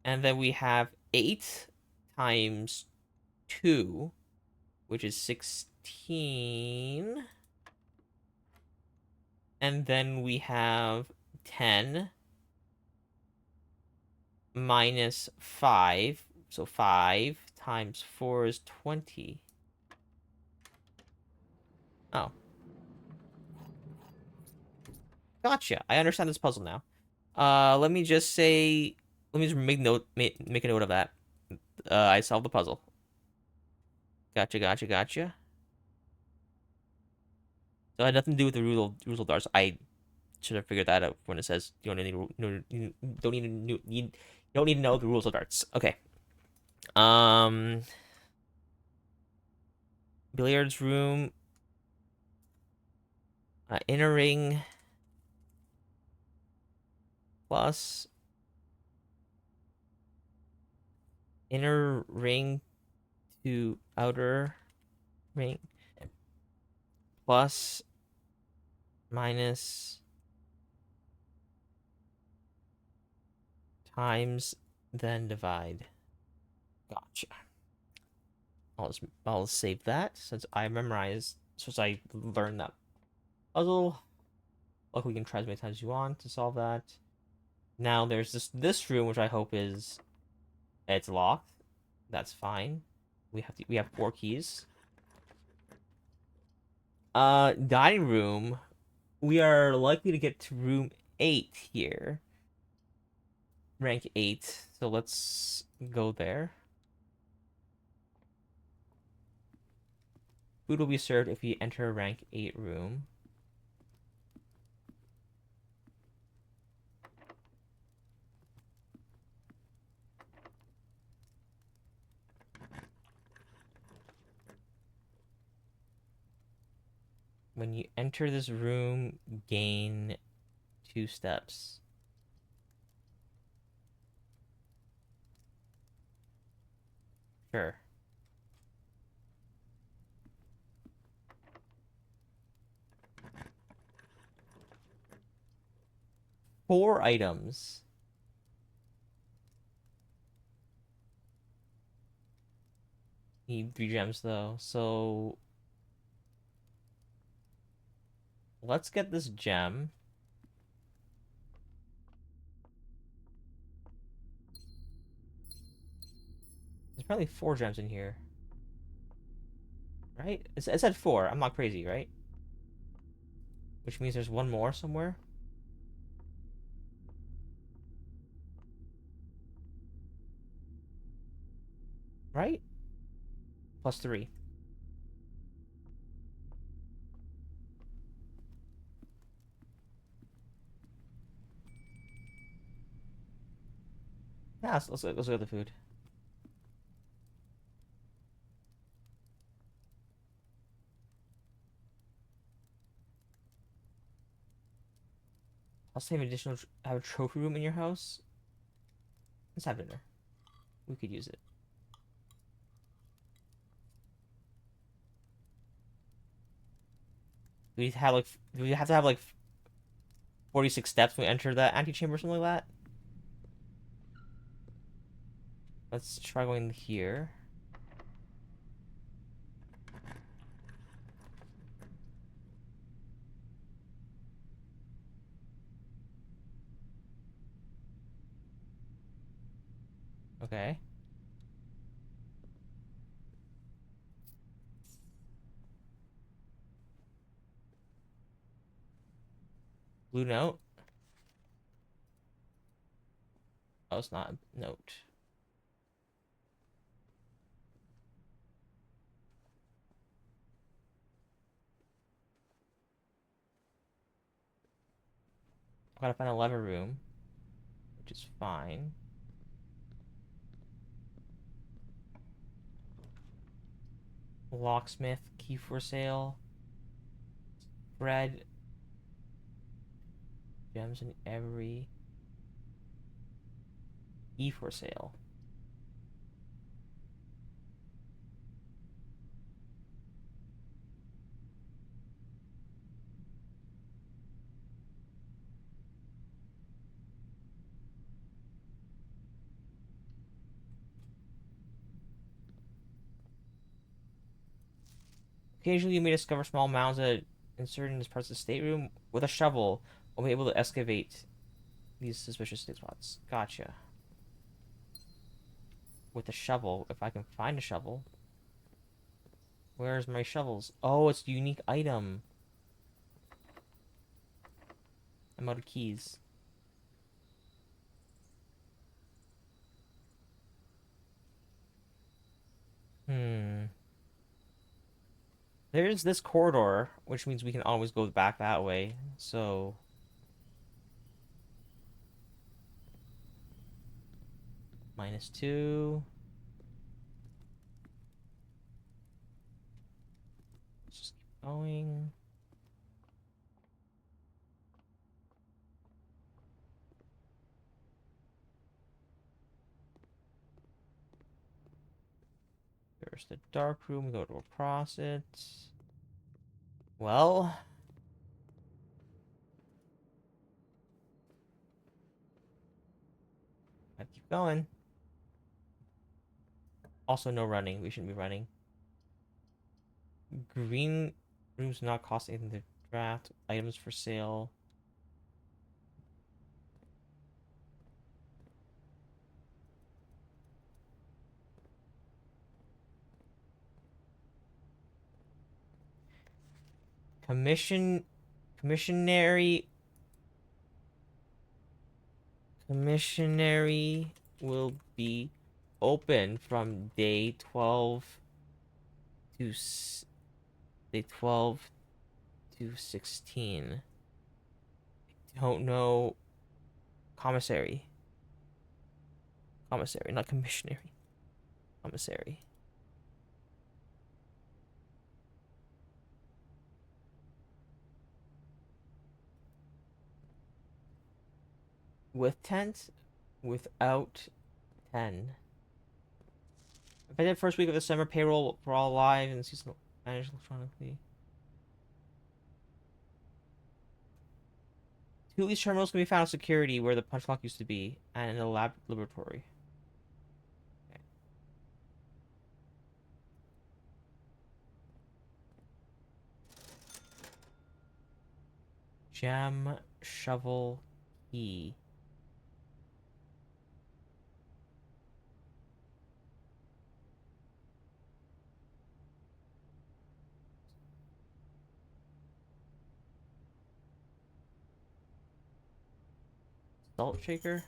And then we have 8 times 2, which is 16. And then we have 10 minus 5. So 5 times 4 is 20. Oh. Gotcha. I understand this puzzle now. Let me just say, let me just make a note of that. I solved the puzzle. Gotcha. So it had nothing to do with the rules of darts. I should have figured that out when it says you don't need to know the rules of darts. Okay. Um, billiards room. Inner ring plus inner ring to outer ring plus minus times then divide. Gotcha. I'll save that since I learned that puzzle. Luckily, we can try as many times as you want to solve that. Now there's this room, which I hope it's locked. That's fine. We have 4 keys. Dining room. We are likely to get to room 8 here. Rank 8. So let's go there. Food will be served if we enter a rank 8 room. When you enter this room, gain 2 steps. Sure. Four items. Need 3 gems though, so let's get this gem. There's probably 4 gems in here. Right? It said 4. I'm not crazy, right? Which means there's one more somewhere. Right? Plus 3. Yeah, let's go get the food. I'll save additional. Have a trophy room in your house. Let's have dinner. We could use it. Do we have to have like 46 steps when we enter that antechamber or something like that? Let's try going here. Okay. Blue note. Oh, it's not a note. Gotta find a lever room, which is fine. Locksmith, key for sale. Bread. Gems in every. E for sale. Occasionally, you may discover small mounds that inserted in parts of the stateroom. With a shovel, we'll be able to excavate these suspicious spots. Gotcha. With a shovel, if I can find a shovel. Where's my shovels? Oh, it's a unique item. I'm out of keys. Hmm. There's this corridor, which means we can always go back that way. So, -2. Let's just keep going. There's the dark room. We go to across it. Well, gotta keep going. Also, no running. We shouldn't be running. Green rooms not cost anything to draft. Items for sale. Commissionary. Commissionary will be open from day 12 to day 12 to 16. Don't know. Commissary. Commissary, not commissionary. Commissary. With tent, without 10. If I did first week of December payroll for all live and seasonal managed electronically. Two of these terminals can be found in security where the punch lock used to be and in the laboratory. Okay. Gem, shovel, key. Salt shaker,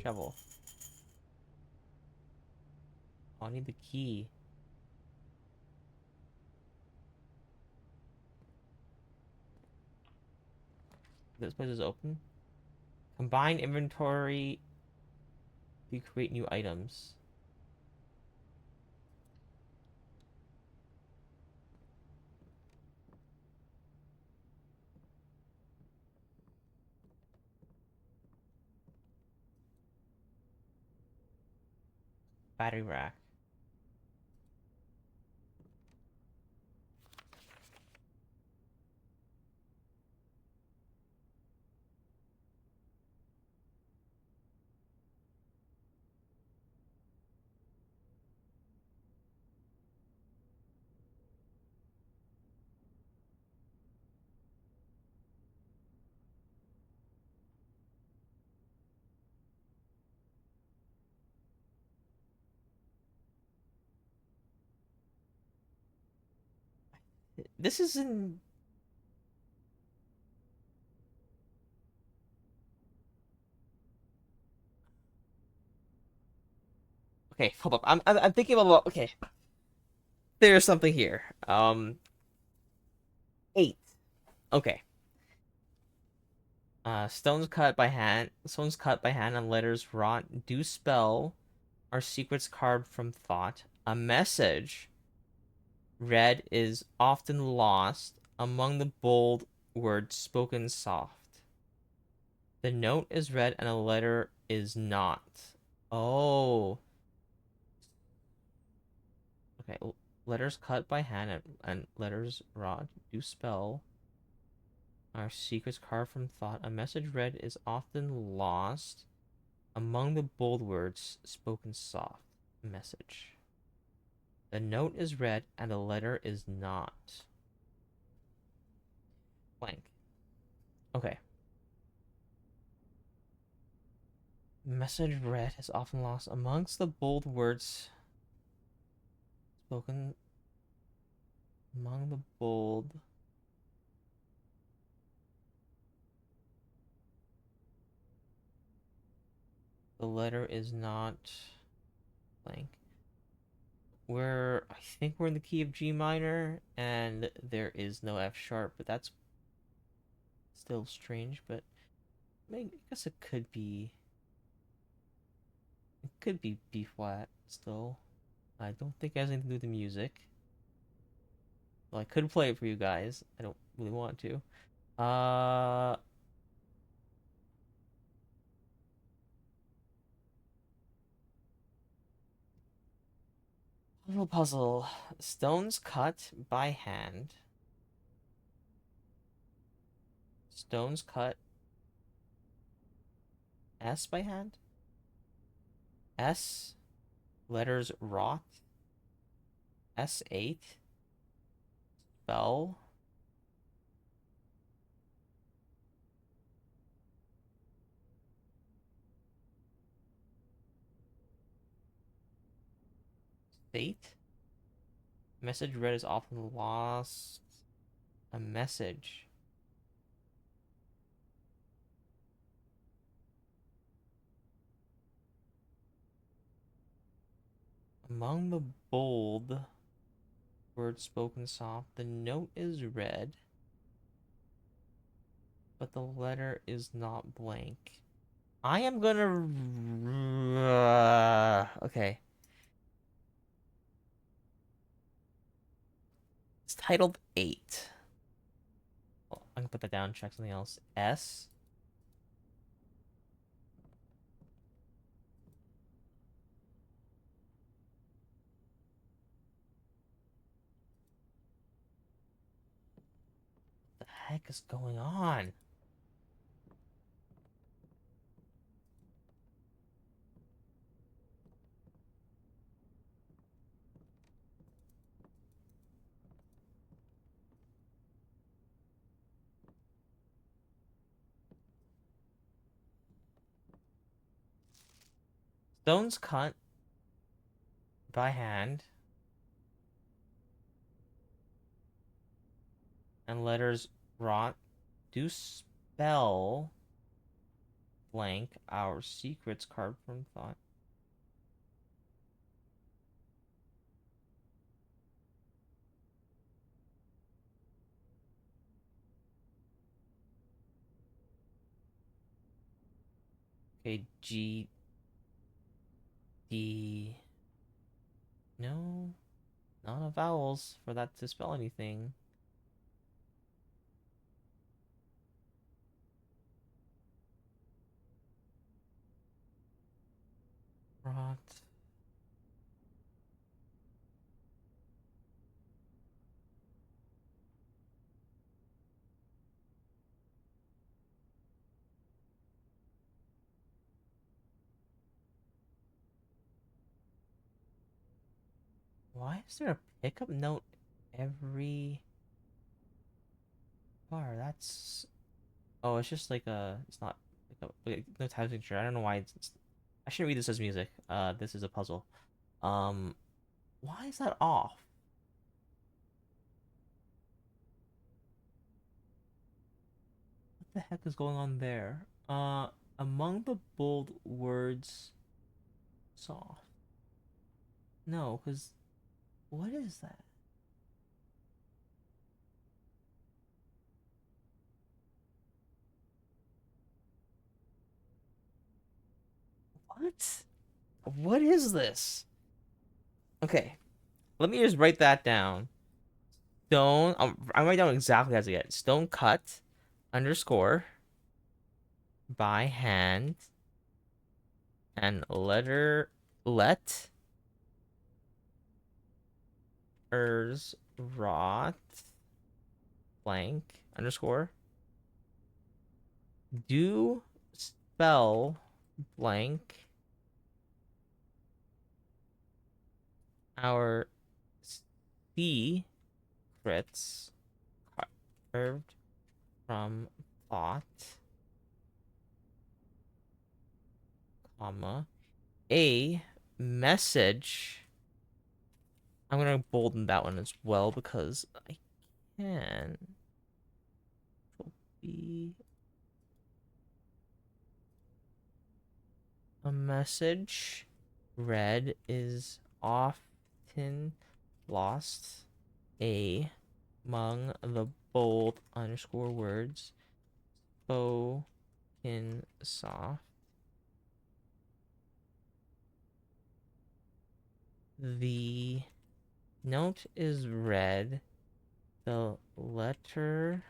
shovel. Oh, I need the key. This place is open. Combine inventory to create new items. Battery rack. This is in. Okay, hold up. I'm thinking about okay. There's something here. 8. Okay. Stones cut by hand and letters wrought do spell our secrets carved from thought. A message read is often lost among the bold words spoken soft. The note is read and a letter is not. Oh, okay. Letters cut by hand and letters wrought do spell our secrets carved from thought. A message read is often lost among the bold words spoken soft. Message. The note is read and the letter is not. Blank. Okay. Message read is often lost amongst the bold words spoken among the bold. The letter is not blank. I think we're in the key of G minor, and there is no F sharp, but that's still strange. But I guess it could be B flat still. I don't think it has anything to do with the music. Well, I could play it for you guys. I don't really want to. Little puzzle. Stones cut by hand. Stones cut S by hand. S letters wrought. S8 spell. State. Message read is often lost. A message. Among the bold words spoken soft, the note is read, but the letter is not blank. I am gonna. Okay. It's titled 8. Oh, I can put that down, check something else. S. What the heck is going on? Stones cut by hand and letters wrought do spell blank our secrets carved from thought. Okay, G D. No, not enough vowels for that to spell anything. Rot. Why is there a pickup note every bar? That's oh, it's just like a. It's not like no time signature. I don't know why I shouldn't read this as music. This is a puzzle. Um, why is that off? What the heck is going on there? Among the bold words, soft. No, because what is that? What? What is this? Okay, let me just write that down. Stone. I'm writing down exactly as I get. Stone cut underscore by hand and letters rot blank underscore do spell blank our secrets carved from thought, comma, a message. I'm gonna bolden that one as well because I can be a message read is often lost among the bold underscore words spoken soft. The note is read. The letter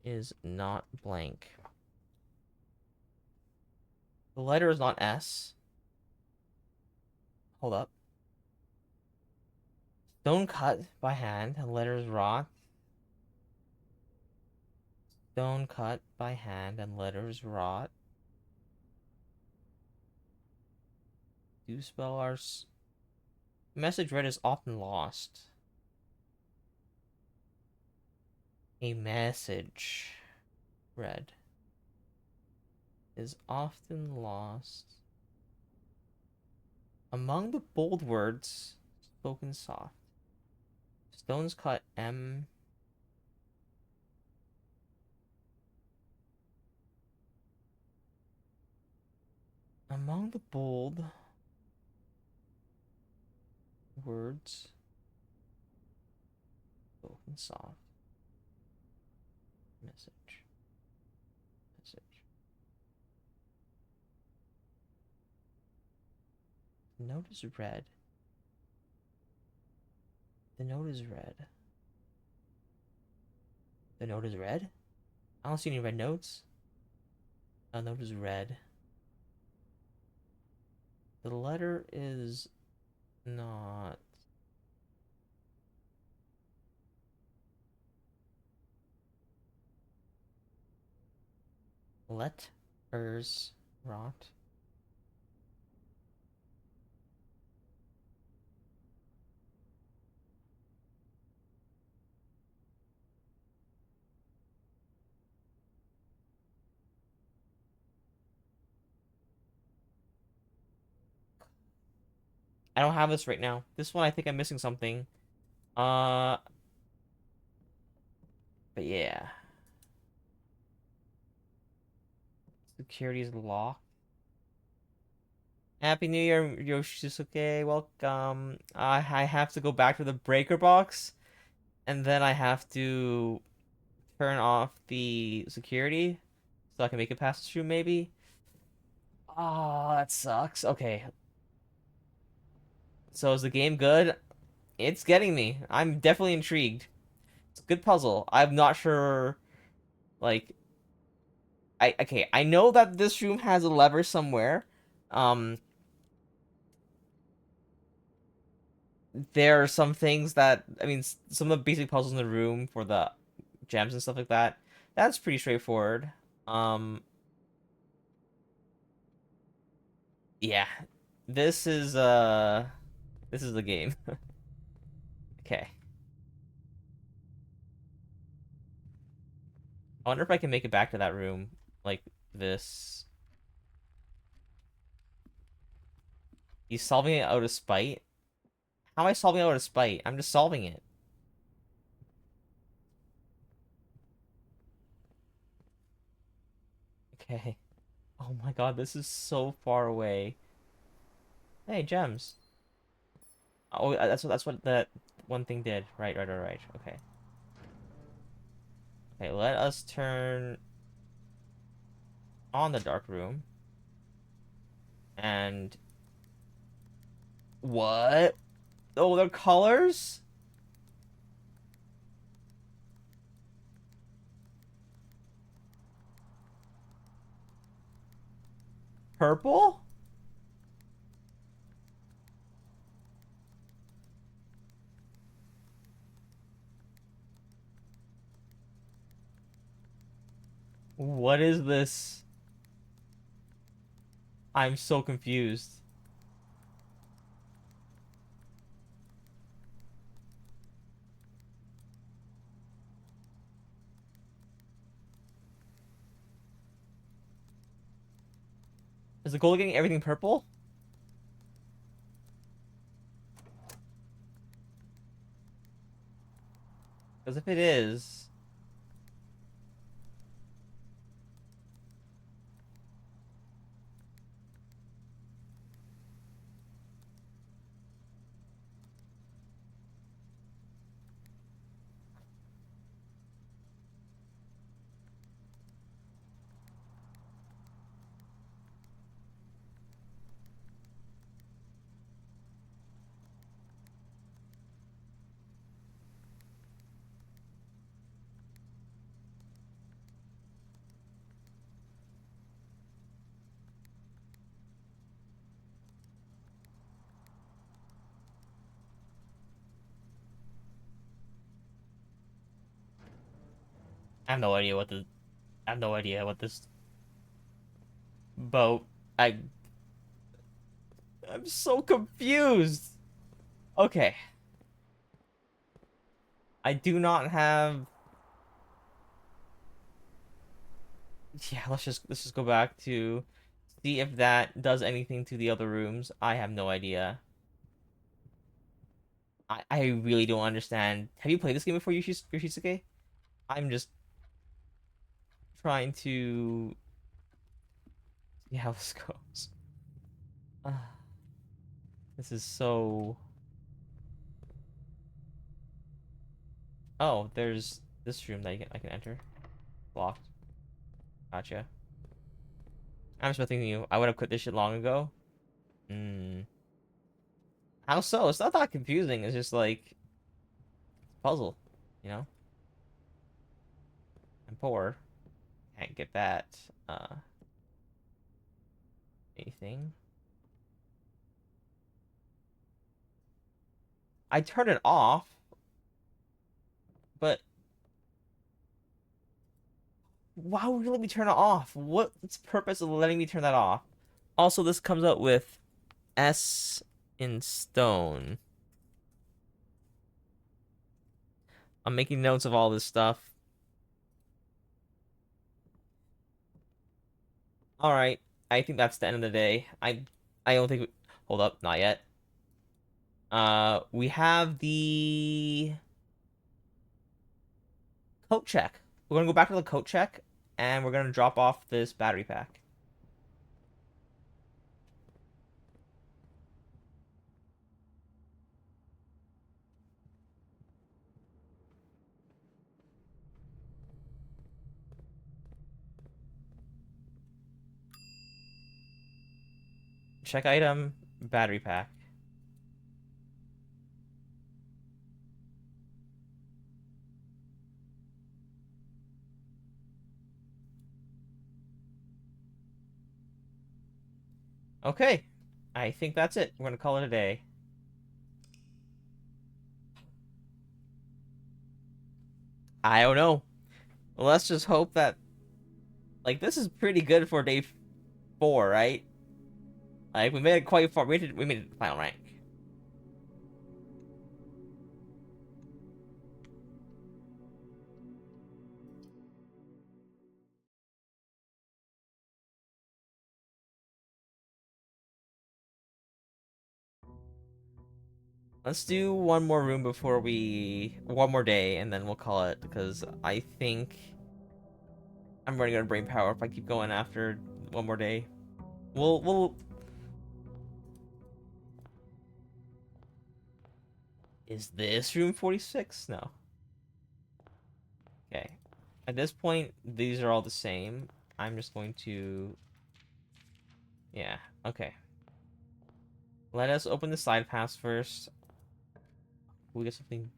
is not blank. The letter is not S. Hold up. Stone cut by hand and letters rot. Stone cut by hand and letters rot. Do spell our message read is often lost. A message read is often lost among the bold words spoken soft. Stones cut M. Among the bold words spoken soft. Message. Message. The note is red. The note is red. The note is red? I don't see any red notes. The note is red. The letter is not. Letters rot. I don't have this right now. This one, I think I'm missing something. Uh, but yeah. Security is locked. Happy New Year, Yoshisuke. Welcome. I have to go back to the breaker box, and then I have to turn off the security so I can make it past this room, maybe. Oh, that sucks. Okay. So is the game good? It's getting me. I'm definitely intrigued. It's a good puzzle. I'm not sure, like, I know that this room has a lever somewhere. Um, there are some things that, I mean, some of the basic puzzles in the room for the gems and stuff like that. That's pretty straightforward. Um, yeah. This is this is the game. Okay. I wonder if I can make it back to that room like this. He's solving it out of spite. How am I solving it out of spite? I'm just solving it. Okay. Oh my god, this is so far away. Hey, gems. Oh, that's what that one thing did. Right. Okay. Okay, let us turn on the dark room. And what? Oh, they're colors? Purple? What is this? I'm so confused. Is the goal getting everything purple? Because if it is, I have no idea what the I have no idea what this boat. I I'm so confused. Okay. I do not have. Yeah, let's just go back to see if that does anything to the other rooms. I have no idea. I really don't understand. Have you played this game before, Yoshisuke? I'm just trying to see how this goes. Ah, this is so. Oh, there's this room that I can enter. Locked. Gotcha. I'm just thinking I would have quit this shit long ago. Hmm. How so? It's not that confusing. It's just like puzzle, you know? I'm poor. Can't get that. Uh, anything. I turn it off, but why would you let me turn it off? What's the purpose of letting me turn that off? Also, this comes out with S in stone. I'm making notes of all this stuff. All right, I think that's the end of the day. I don't think hold up, not yet. We have the coat check. We're gonna go back to the coat check, and we're gonna drop off this battery pack. Check item, battery pack. Okay, I think that's it. We're gonna call it a day. I don't know. Let's just hope that like this is pretty good for day 4, right? Like we made it quite far. We made it to final rank. Let's do one more room before one more day, and then we'll call it because I think I'm running out of brain power if I keep going after one more day. We'll Is this room 46? No. Okay. At this point, these are all the same. I'm just going to... Yeah, okay. Let us open the side pass first. We get something...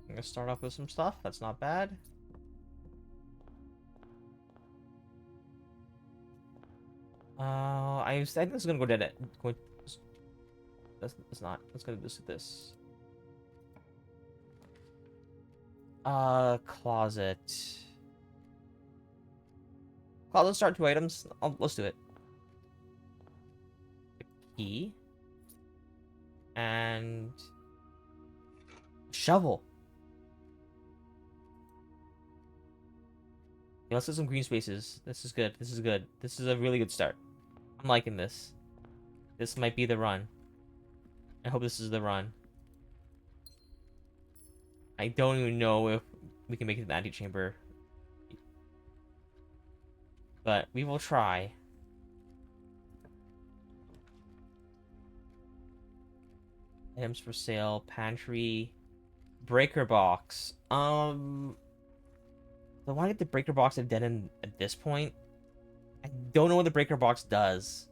I'm gonna start off with some stuff. That's not bad. I think this is gonna go dead. That's not. Let's go do this. Closet. Closet start 2 items. Let's do it. Key. And... shovel. Okay, let's get some green spaces. This is good. This is good. This is a really good start. I'm liking this. This might be the run. I hope this is the run. I don't even know if we can make it to the antechamber. But we will try. Items for sale, pantry, breaker box. Do I want to get the breaker box at dead end at this point? I don't know what the breaker box does.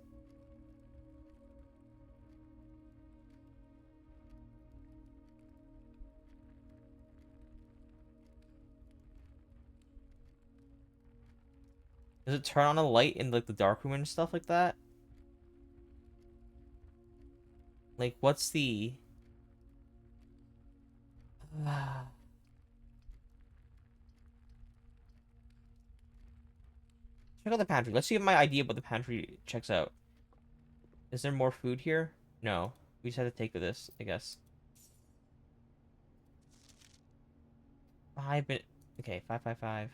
Does it turn on a light in like the dark room and stuff like that? Like, what's the... Check out the pantry. Let's see if my idea about the pantry checks out. Is there more food here? No. We just have to take this, I guess. 5 minutes. Okay, 555.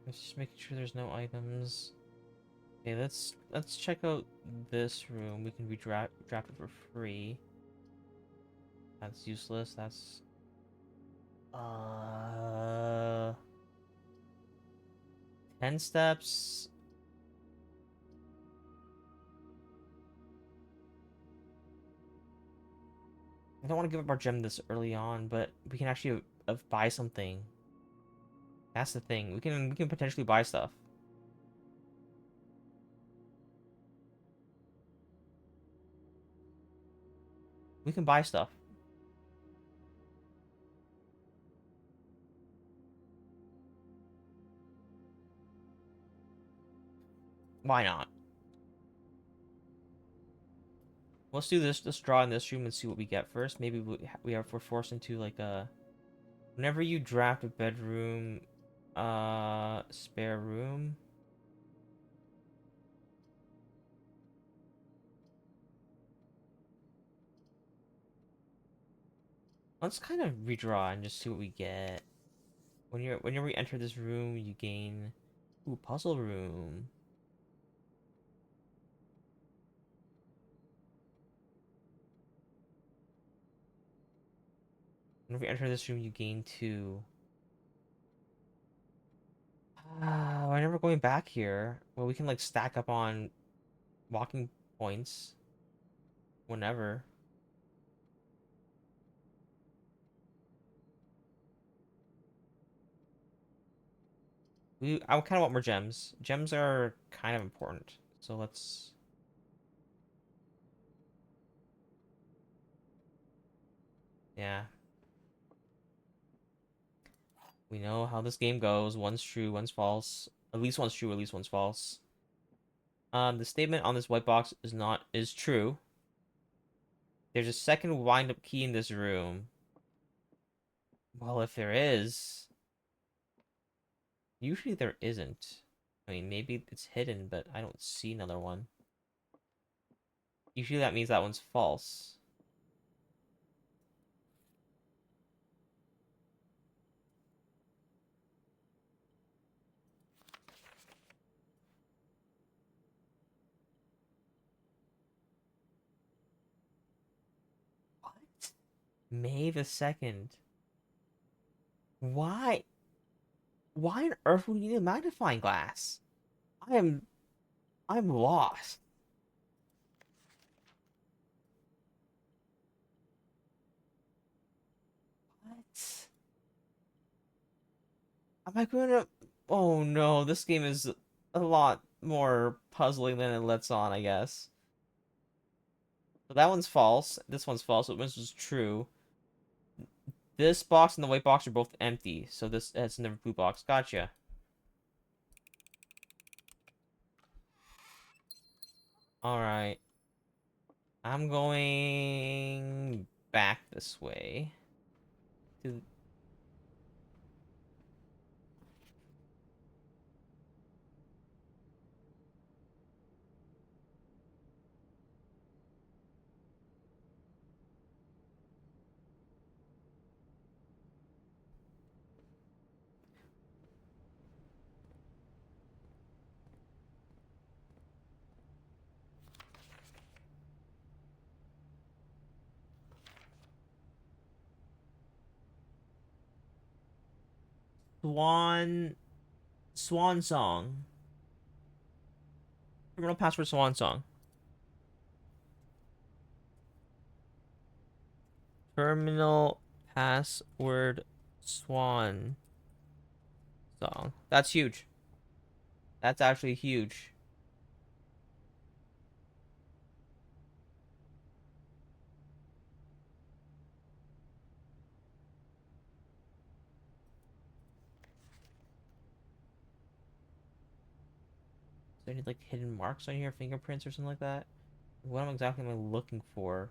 Let's just make sure there's no items. Okay, let's check out this room. We can be drafted for free. That's useless. That's 10 steps. I don't want to give up our gem this early on, but we can actually buy something. That's the thing. We can potentially buy stuff. We can buy stuff. Why not? Let's do this. Let's draw in this room and see what we get first. Maybe we're forced into like a... Whenever you draft a bedroom, spare room. Let's kind of redraw and just see what we get. Whenever you enter this room, you gain... Ooh, puzzle room. Whenever you enter this room, you gain 2. We're never going back here. Well, we can like stack up on walking points. Whenever. I kind of want more gems. Gems are kind of important. So let's... Yeah. We know how this game goes. One's true, one's false. At least one's true, at least one's false. The statement on this white box is true. There's a second wind-up key in this room. Well, if there is, usually there isn't. I mean, maybe it's hidden, but I don't see another one. Usually that means that one's false. What? May the 2nd. Why? Why on earth would you need a magnifying glass? I am... I'm lost. What? Am I going to... Oh no, this game is a lot more puzzling than it lets on, I guess. So that one's false. This one's false. So this is true. This box and the white box are both empty. So this that's another blue box. Gotcha. Alright. I'm going back this way. To... Swan Song. Terminal password Swan Song. Terminal password Swan Song. That's huge. That's actually huge. Is there any like hidden marks on here, fingerprints or something like that? What exactly am I looking for?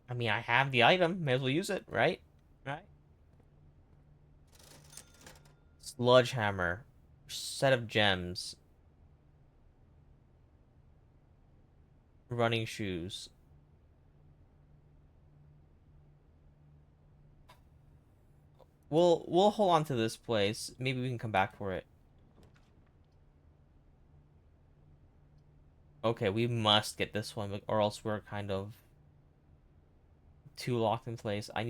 I mean, I have the item. May as well use it, right? Right. Sludgehammer. Set of gems. Running shoes. We'll hold on to this place. Maybe we can come back for it. Okay, we must get this one, or else we're kind of too locked in place. I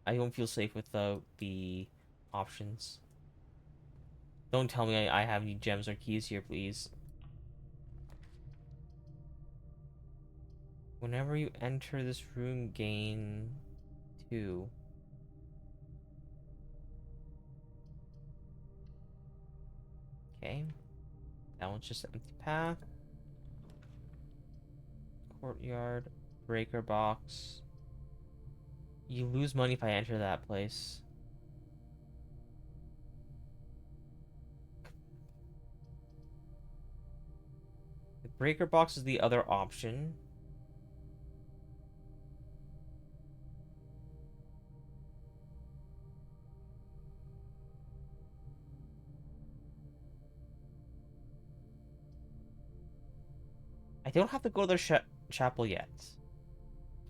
don't feel safe without the options. Don't tell me I have any gems or keys here, please. Whenever you enter this room, gain 2. Okay. That one's just an empty path. Courtyard. Breaker box. You lose money if I enter that place. The breaker box is the other option. I don't have to go to the chapel yet.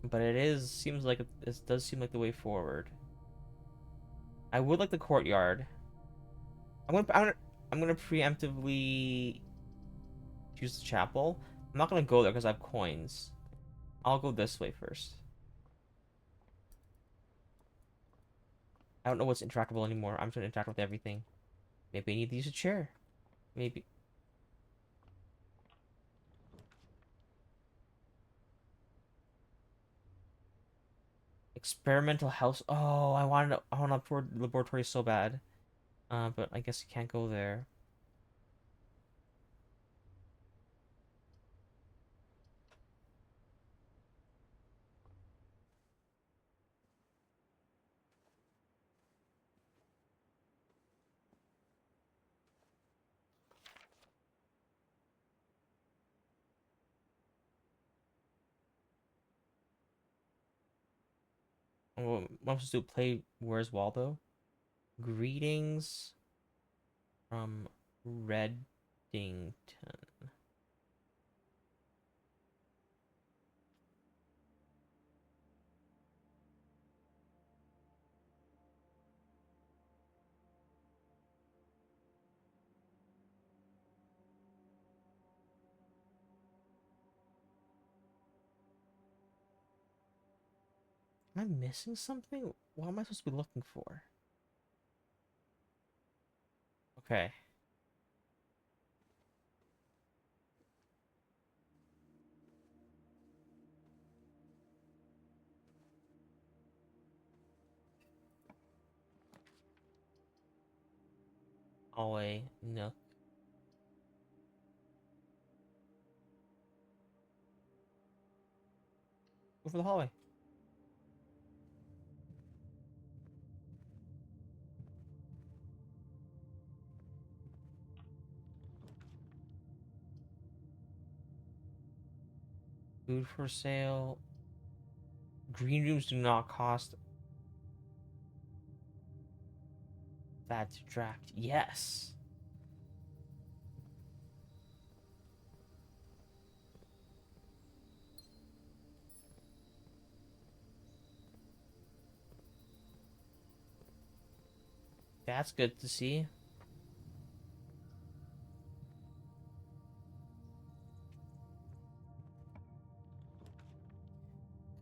But seems like this does seem like the way forward. I would like the courtyard. I'm gonna preemptively choose the chapel. I'm not gonna go there because I have coins. I'll go this way first. I don't know what's interactable anymore. I'm trying to interact with everything. Maybe I need to use a chair. Maybe. Experimental house. Oh, I want a laboratory so bad. But I guess you can't go there. What am I supposed to do? Play Where's Waldo? Greetings from Reddington. Am I missing something? What am I supposed to be looking for? Okay. Hallway. No. Go for the hallway. Food for sale. Green rooms do not cost that to draft. Yes. That's good to see.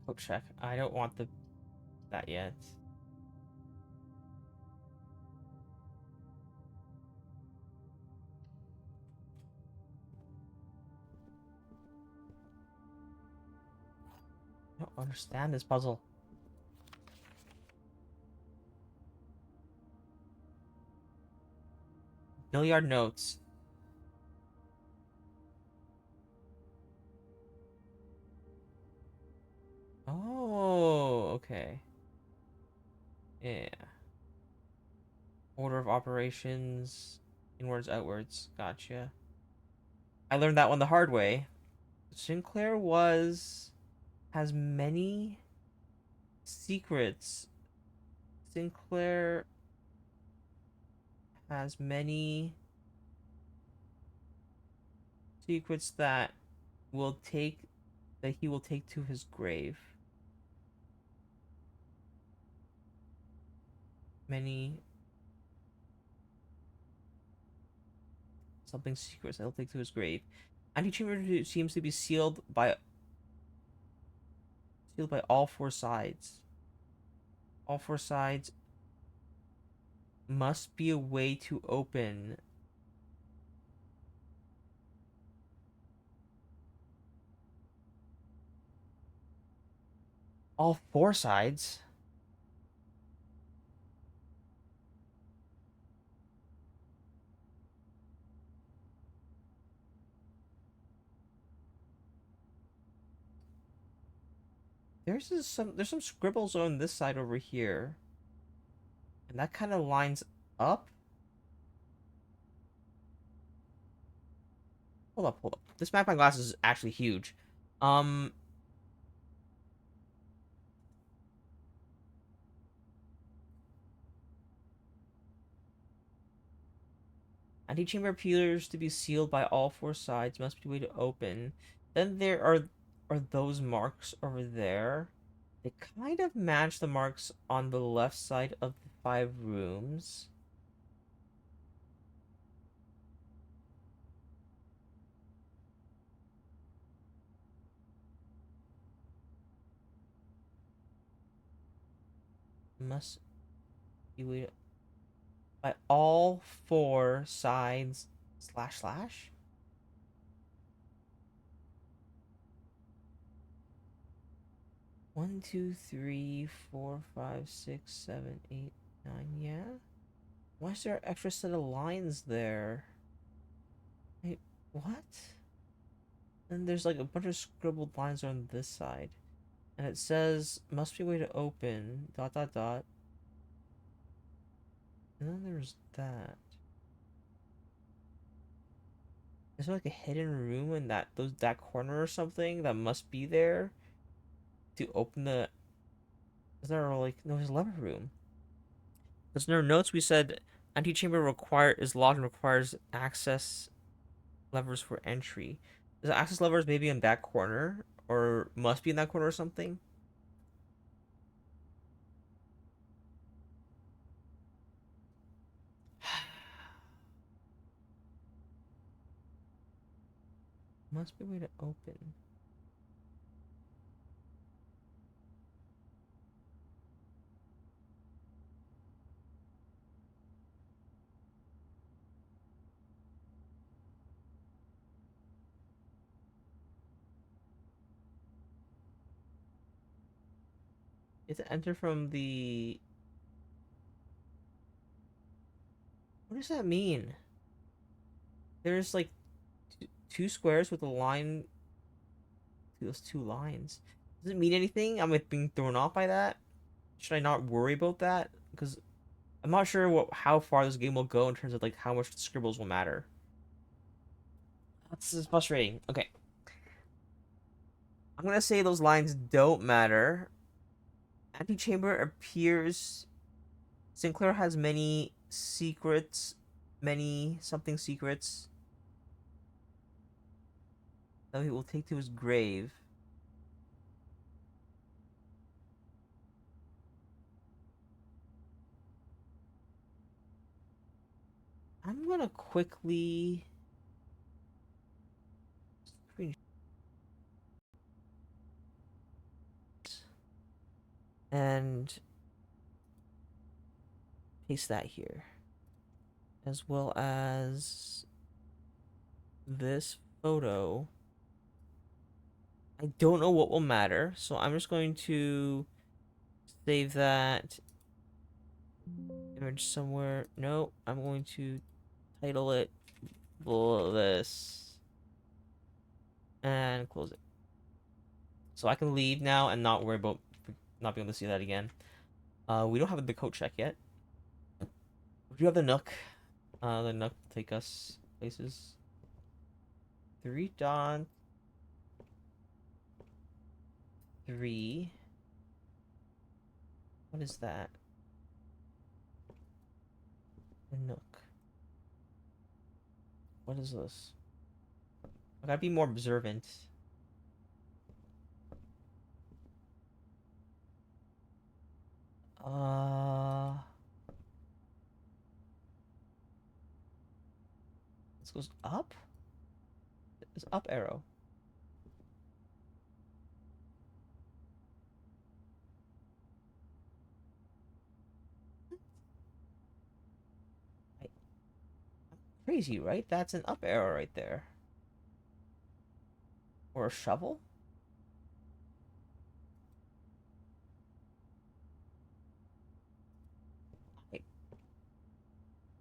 Oh, check. I don't want that yet. I don't understand this puzzle. Billiard notes. Oh, okay. Yeah. Order of operations. Inwards, outwards. Gotcha. I learned that one the hard way. Sinclair has many secrets. Sinclair has many secrets that he will take to his grave. Many something secrets that he'll take to his grave. Antechamber seems to be sealed by all four sides. All four sides must be a way to open. All four sides? There's some scribbles on this side over here. And that kind of lines up. Hold up, hold up. This magnifying glass is actually huge. Um, Antechamber appears to be sealed by all four sides. Must be a way to open. Then there are those marks over there. They kind of match the marks on the left side of the 5 rooms. Must be way by all four sides slash slash. 1, 2, 3, 4, 5, 6, 7, 8, 9. Yeah. Why is there an extra set of lines there? Wait, what? And there's like a bunch of scribbled lines on this side. And it says, must be a way to open, dot, dot, dot. And then there's that. Is there like a hidden room in that corner or something that must be there to open the Is there like no? There's a lever room. Because in our notes we said antechamber is locked and requires access levers for entry. Is the access levers maybe in that corner or must be in that corner or something? Must be a way to open. You have to enter from the. What does that mean? There's like two squares with a line. Those two lines. Does it mean anything? I'm like being thrown off by that. Should I not worry about that? Because I'm not sure how far this game will go in terms of like how much the scribbles will matter. That's frustrating. Okay, I'm gonna say those lines don't matter. Antechamber appears. Sinclair has many secrets, many something secrets that he will take to his grave. I'm gonna quickly and paste that here, as well as this photo. I don't know what will matter, so I'm just going to save that image somewhere. No, I'm going to title it this and close it. So I can leave now and not worry about not being able to see that again. We don't have the coat check yet. We do have the Nook. The Nook will take us places. 3.3. What is that? The Nook. What is this? I gotta be more observant. This goes up? It's up arrow. I, crazy, right? That's an up arrow right there. Or a shovel?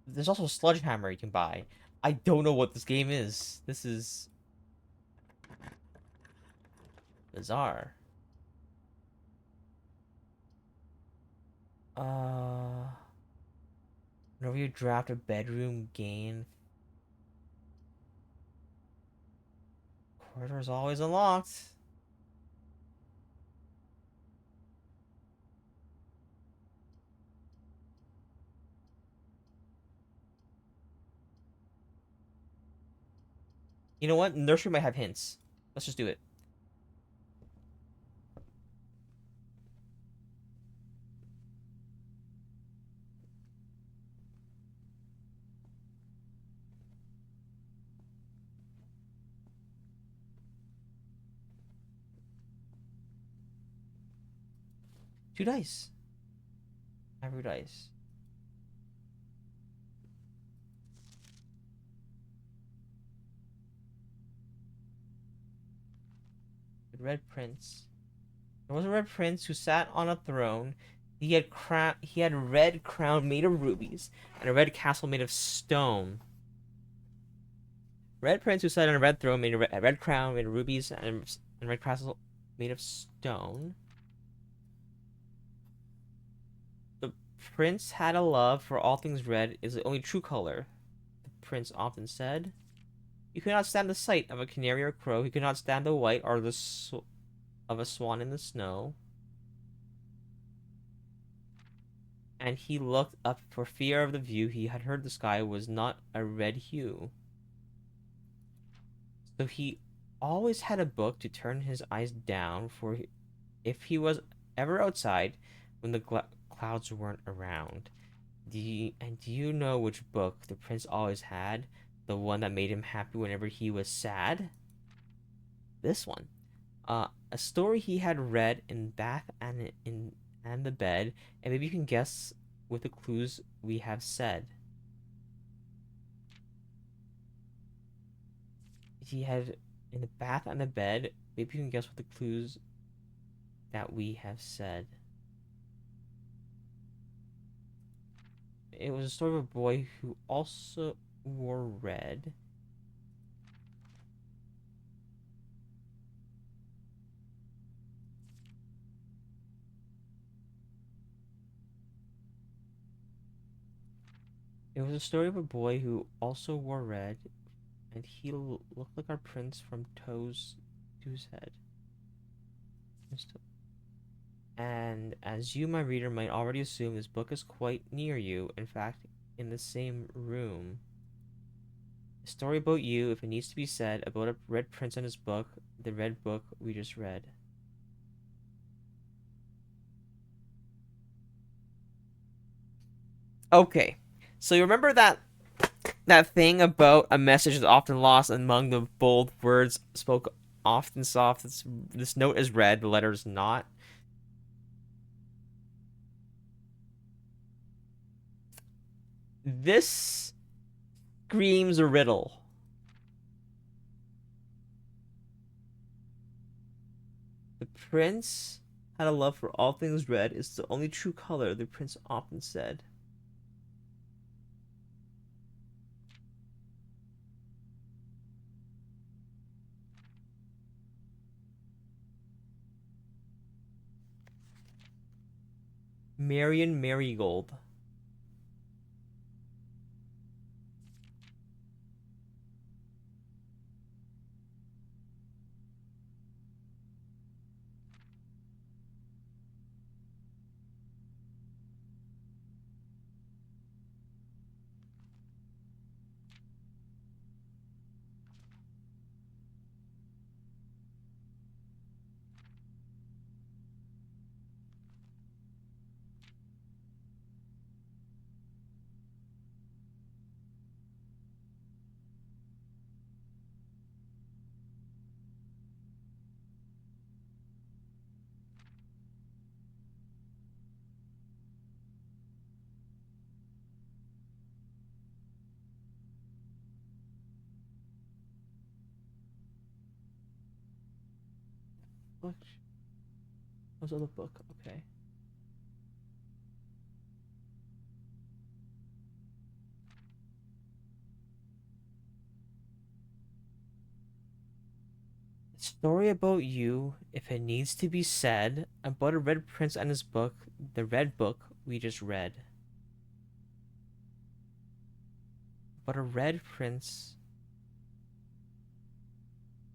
There's also a sledgehammer you can buy. I don't know what this game is. This is bizarre. Uh, whenever you draft a bedroom, gain corridor is always unlocked. You know what? Nursery might have hints. Let's just do it. Two dice. Every dice. The Red Prince. There was a Red Prince who sat on a throne. He had a red crown made of rubies and a red castle made of stone. Red Prince who sat on a red throne made a red crown made of rubies and red castle made of stone. The prince had a love for all things red is the only true color, the prince often said. He could not stand the sight of a canary or crow. He could not stand the white or of a swan in the snow. and he looked up for fear of the view he had heard the sky was not a red hue. So he always had a book to turn his eyes down for if he was ever outside when the clouds weren't around. Do you know which book the prince always had? The one that made him happy whenever he was sad? This one. A story he had read in bath and the bed, and maybe you can guess with the clues we have said. He had in the bath and the bed. Maybe you can guess what the clues that we have said. It was a story of a boy who also wore red. It was a story of a boy who also wore red, and he looked like our prince from toes to his head. And as you, my reader, might already assume, this book is quite near you, in fact, in the same room. A story about you, if it needs to be said, about a red prince and his book, the red book we just read. Okay, so you remember that thing about a message is often lost among the bold words spoke often soft. This note is red, the letter is not. This screams a riddle. The prince had a love for all things red. It's the only true color, the prince often said. Marion Marigold. What was the book? Okay. Story about you, if it needs to be said, about a red prince and his book, the red book we just read. But a red prince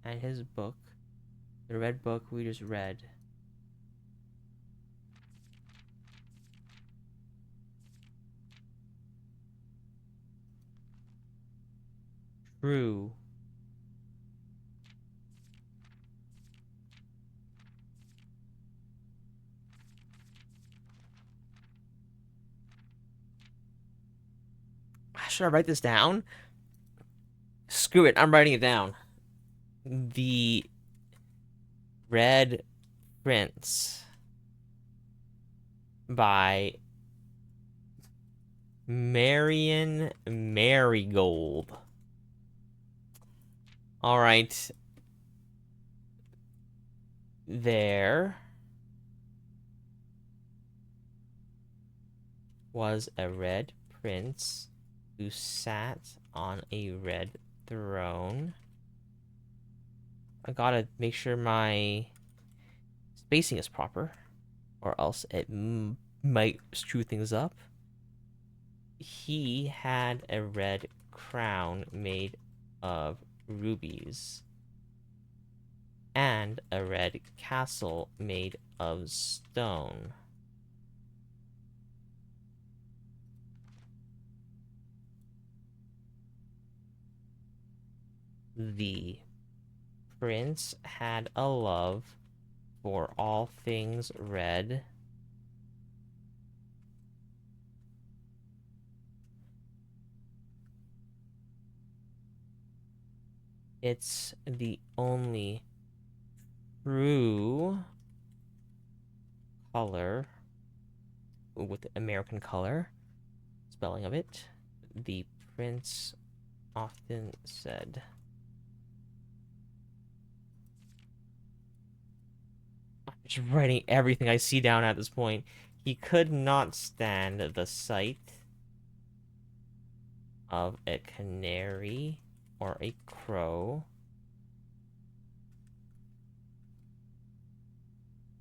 and his book, the red book we just read. True. Should I write this down? Screw it, I'm writing it down. The Red Prince by Marion Marigold. All right. There was a red prince who sat on a red throne. I gotta make sure my spacing is proper, or else it might screw things up. He had a red crown made of rubies and a red castle made of stone. The prince had a love for all things red. It's the only true color with American color spelling of it. The prince often said. I'm just writing everything I see down at this point. He could not stand the sight of a canary or a crow.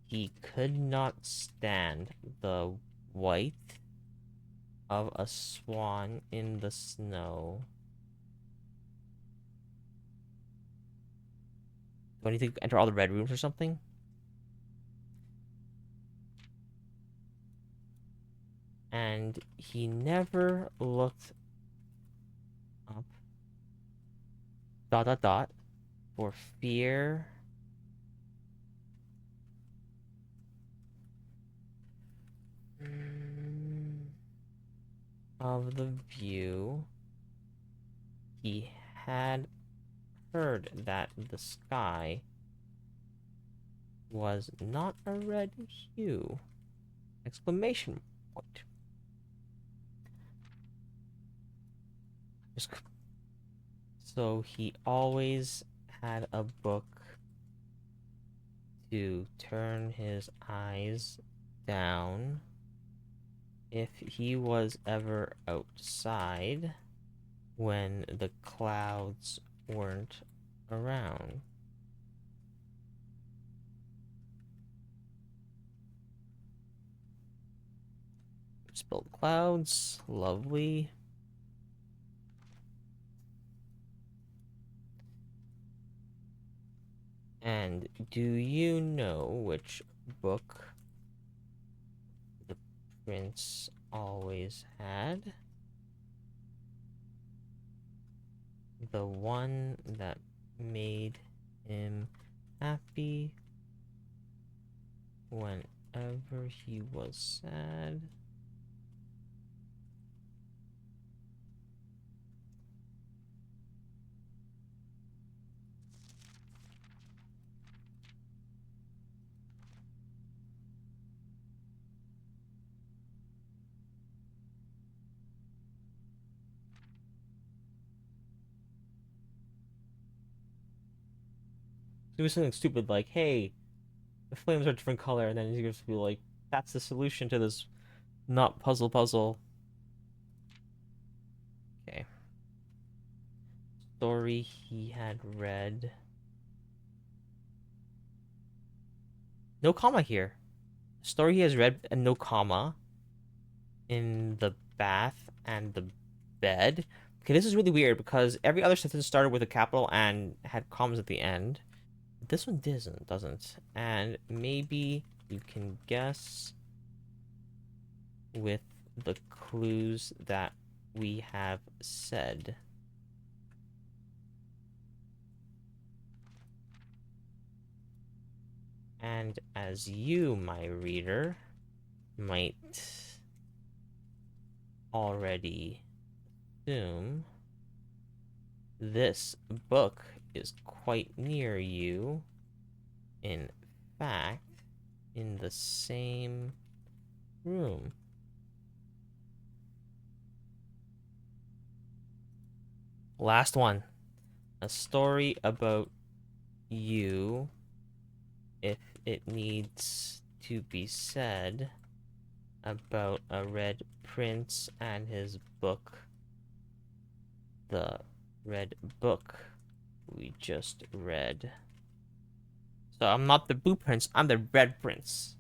He could not stand the white of a swan in the snow. Do I need to enter all the red rooms or something? And he never looked up. Dot dot dot. For fear of the view. He had heard that the sky was not a red hue. Exclamation point. So he always had a book to turn his eyes down if he was ever outside when the clouds weren't around. Spilled clouds, lovely. And do you know which book the prince always had? The one that made him happy whenever he was sad. Do something stupid like, hey, the flames are a different color, and then he's going to be like, that's the solution to this not puzzle. Okay. Story he had read. No comma here. Story he has read and no comma in the bath and the bed. Okay, this is really weird because every other sentence started with a capital and had commas at the end. This one doesn't. And maybe you can guess with the clues that we have said. And as you, my reader, might already assume, this book is quite near you. In fact, in the same room. Last one. A story about you, if it needs to be said, about a red prince and his book. The red book we just read. So I'm not the blue prince, I'm the red prince.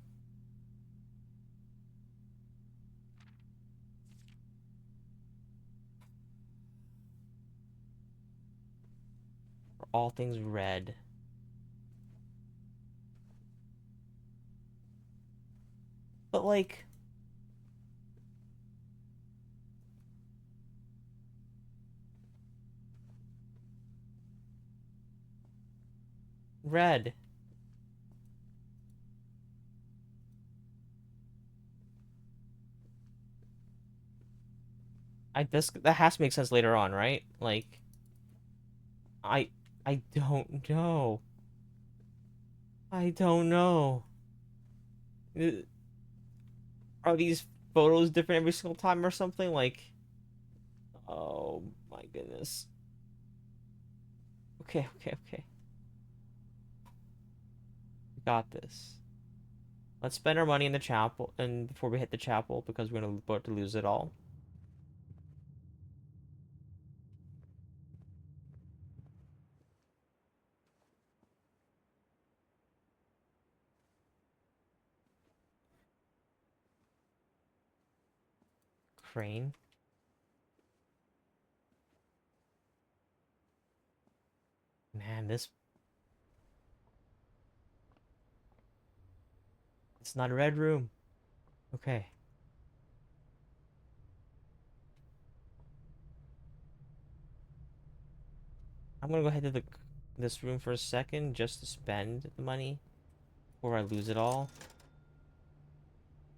For all things red. But like, red. That has to make sense later on, right? Like, I I don't know. I don't know. Uh, Are these photos different every single time or something? Like, oh my goodness. Okay, okay, okay. We got this. Let's spend our money in the chapel and before we hit the chapel because we're gonna about to lose it all. Crane. Man, this it's not a red room. Okay. I'm gonna go ahead to this room for a second just to spend the money before I lose it all.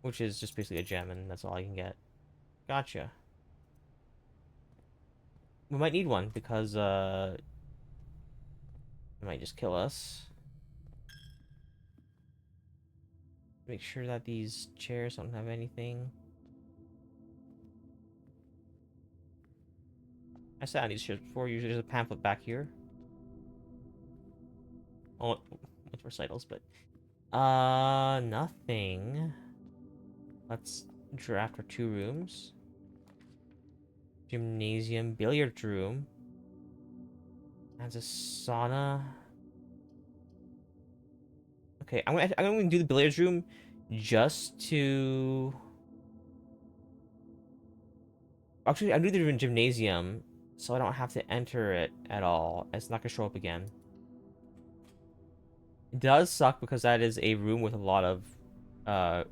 Which is just basically a gem and that's all I can get. Gotcha. We might need one because it might just kill us. Make sure that these chairs don't have anything. I sat on these chairs before. Usually there's a pamphlet back here. Oh, with recitals, but nothing. Let's draft our 2 rooms. Gymnasium, billiard room. Has a sauna. Okay, I'm gonna do the billiards room just to. Actually, I'm doing the gymnasium, so I don't have to enter it at all. It's not gonna show up again. It does suck because that is a room with uh, a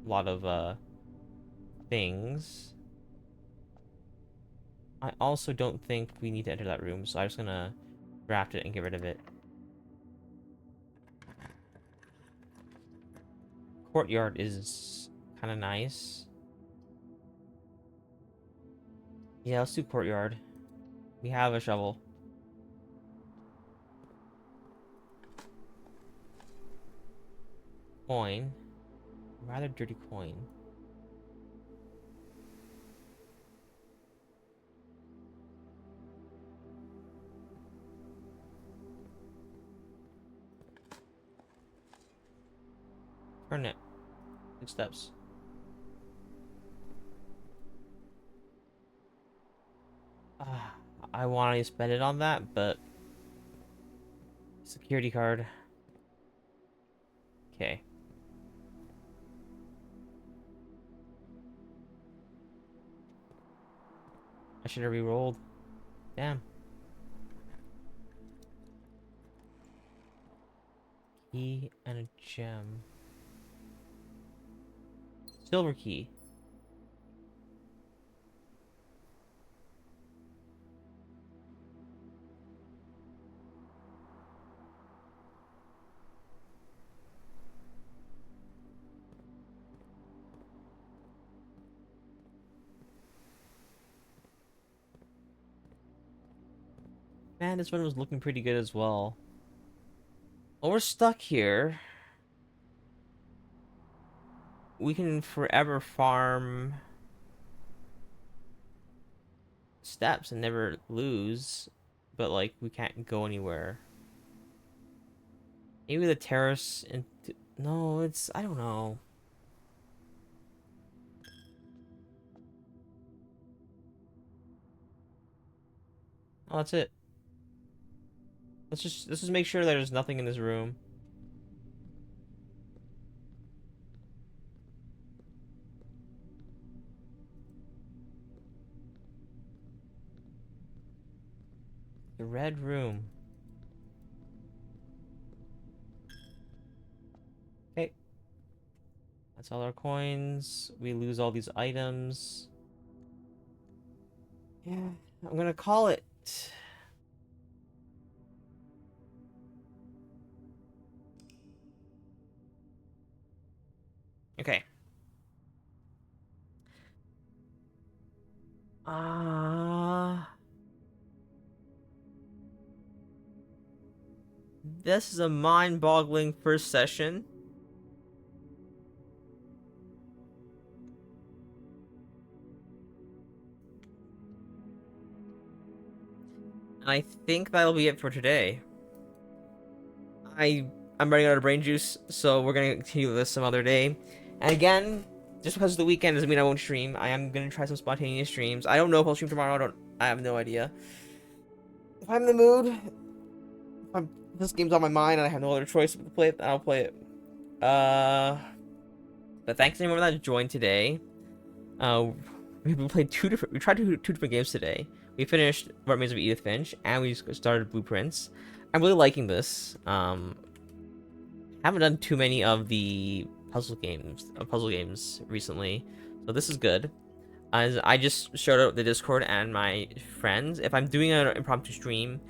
lot of things. I also don't think we need to enter that room, so I'm just gonna draft it and get rid of it. Courtyard is kind of nice. Yeah, let's do courtyard. We have a shovel. Coin. Rather dirty coin. Turn it. 6 steps. I want to spend it on that, but security card. Okay. I should have re-rolled. Damn. Key and a gem. Silver key. Man, this one was looking pretty good as well. Well, we're stuck here. We can forever farm steps and never lose, but like we can't go anywhere. Maybe the terrace and no, it's I don't know. Oh, that's it. Let's just make sure there's nothing in this room. The red room. Okay. That's all our coins. We lose all these items. Yeah, I'm gonna call it. Okay. This is a mind-boggling first session. And I think that'll be it for today. I'm running out of brain juice, so we're gonna continue this some other day. And again, just because it's the weekend doesn't mean I won't stream. I am gonna try some spontaneous streams. I don't know if I'll stream tomorrow. I have no idea. If I'm in the mood, if this game's on my mind and I have no other choice but to play it, then I'll play it. But thanks to anyone that joined today. We played we tried two different games today. We finished What Remains of Edith Finch, and we started Blueprints. I'm really liking this. Haven't done too many of the puzzle games recently, so this is good. As I just showed out the Discord and my friends. If I'm doing an impromptu stream,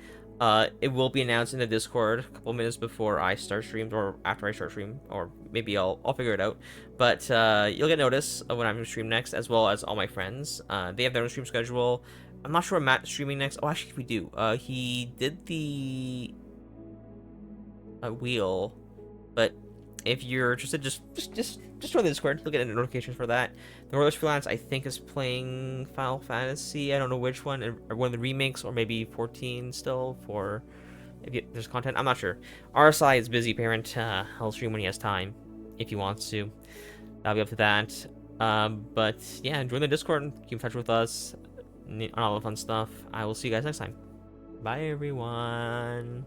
it will be announced in the Discord a couple minutes before I start streams or after I start stream, or maybe I'll figure it out. But you'll get notice of when I'm going to stream next, as well as all my friends. They have their own stream schedule. I'm not sure when Matt's streaming next. Oh, actually, we do. He did the wheel, but if you're interested, just join the Discord. You'll get notifications for that. The Royals Freelance, I think, is playing Final Fantasy. I don't know which one, or one of the remakes, or maybe 14 still for if there's content. I'm not sure. RSI is busy, parent. He'll stream when he has time, if he wants to. That'll be up to that. But yeah, join the Discord and keep in touch with us on all the fun stuff. I will see you guys next time. Bye, everyone.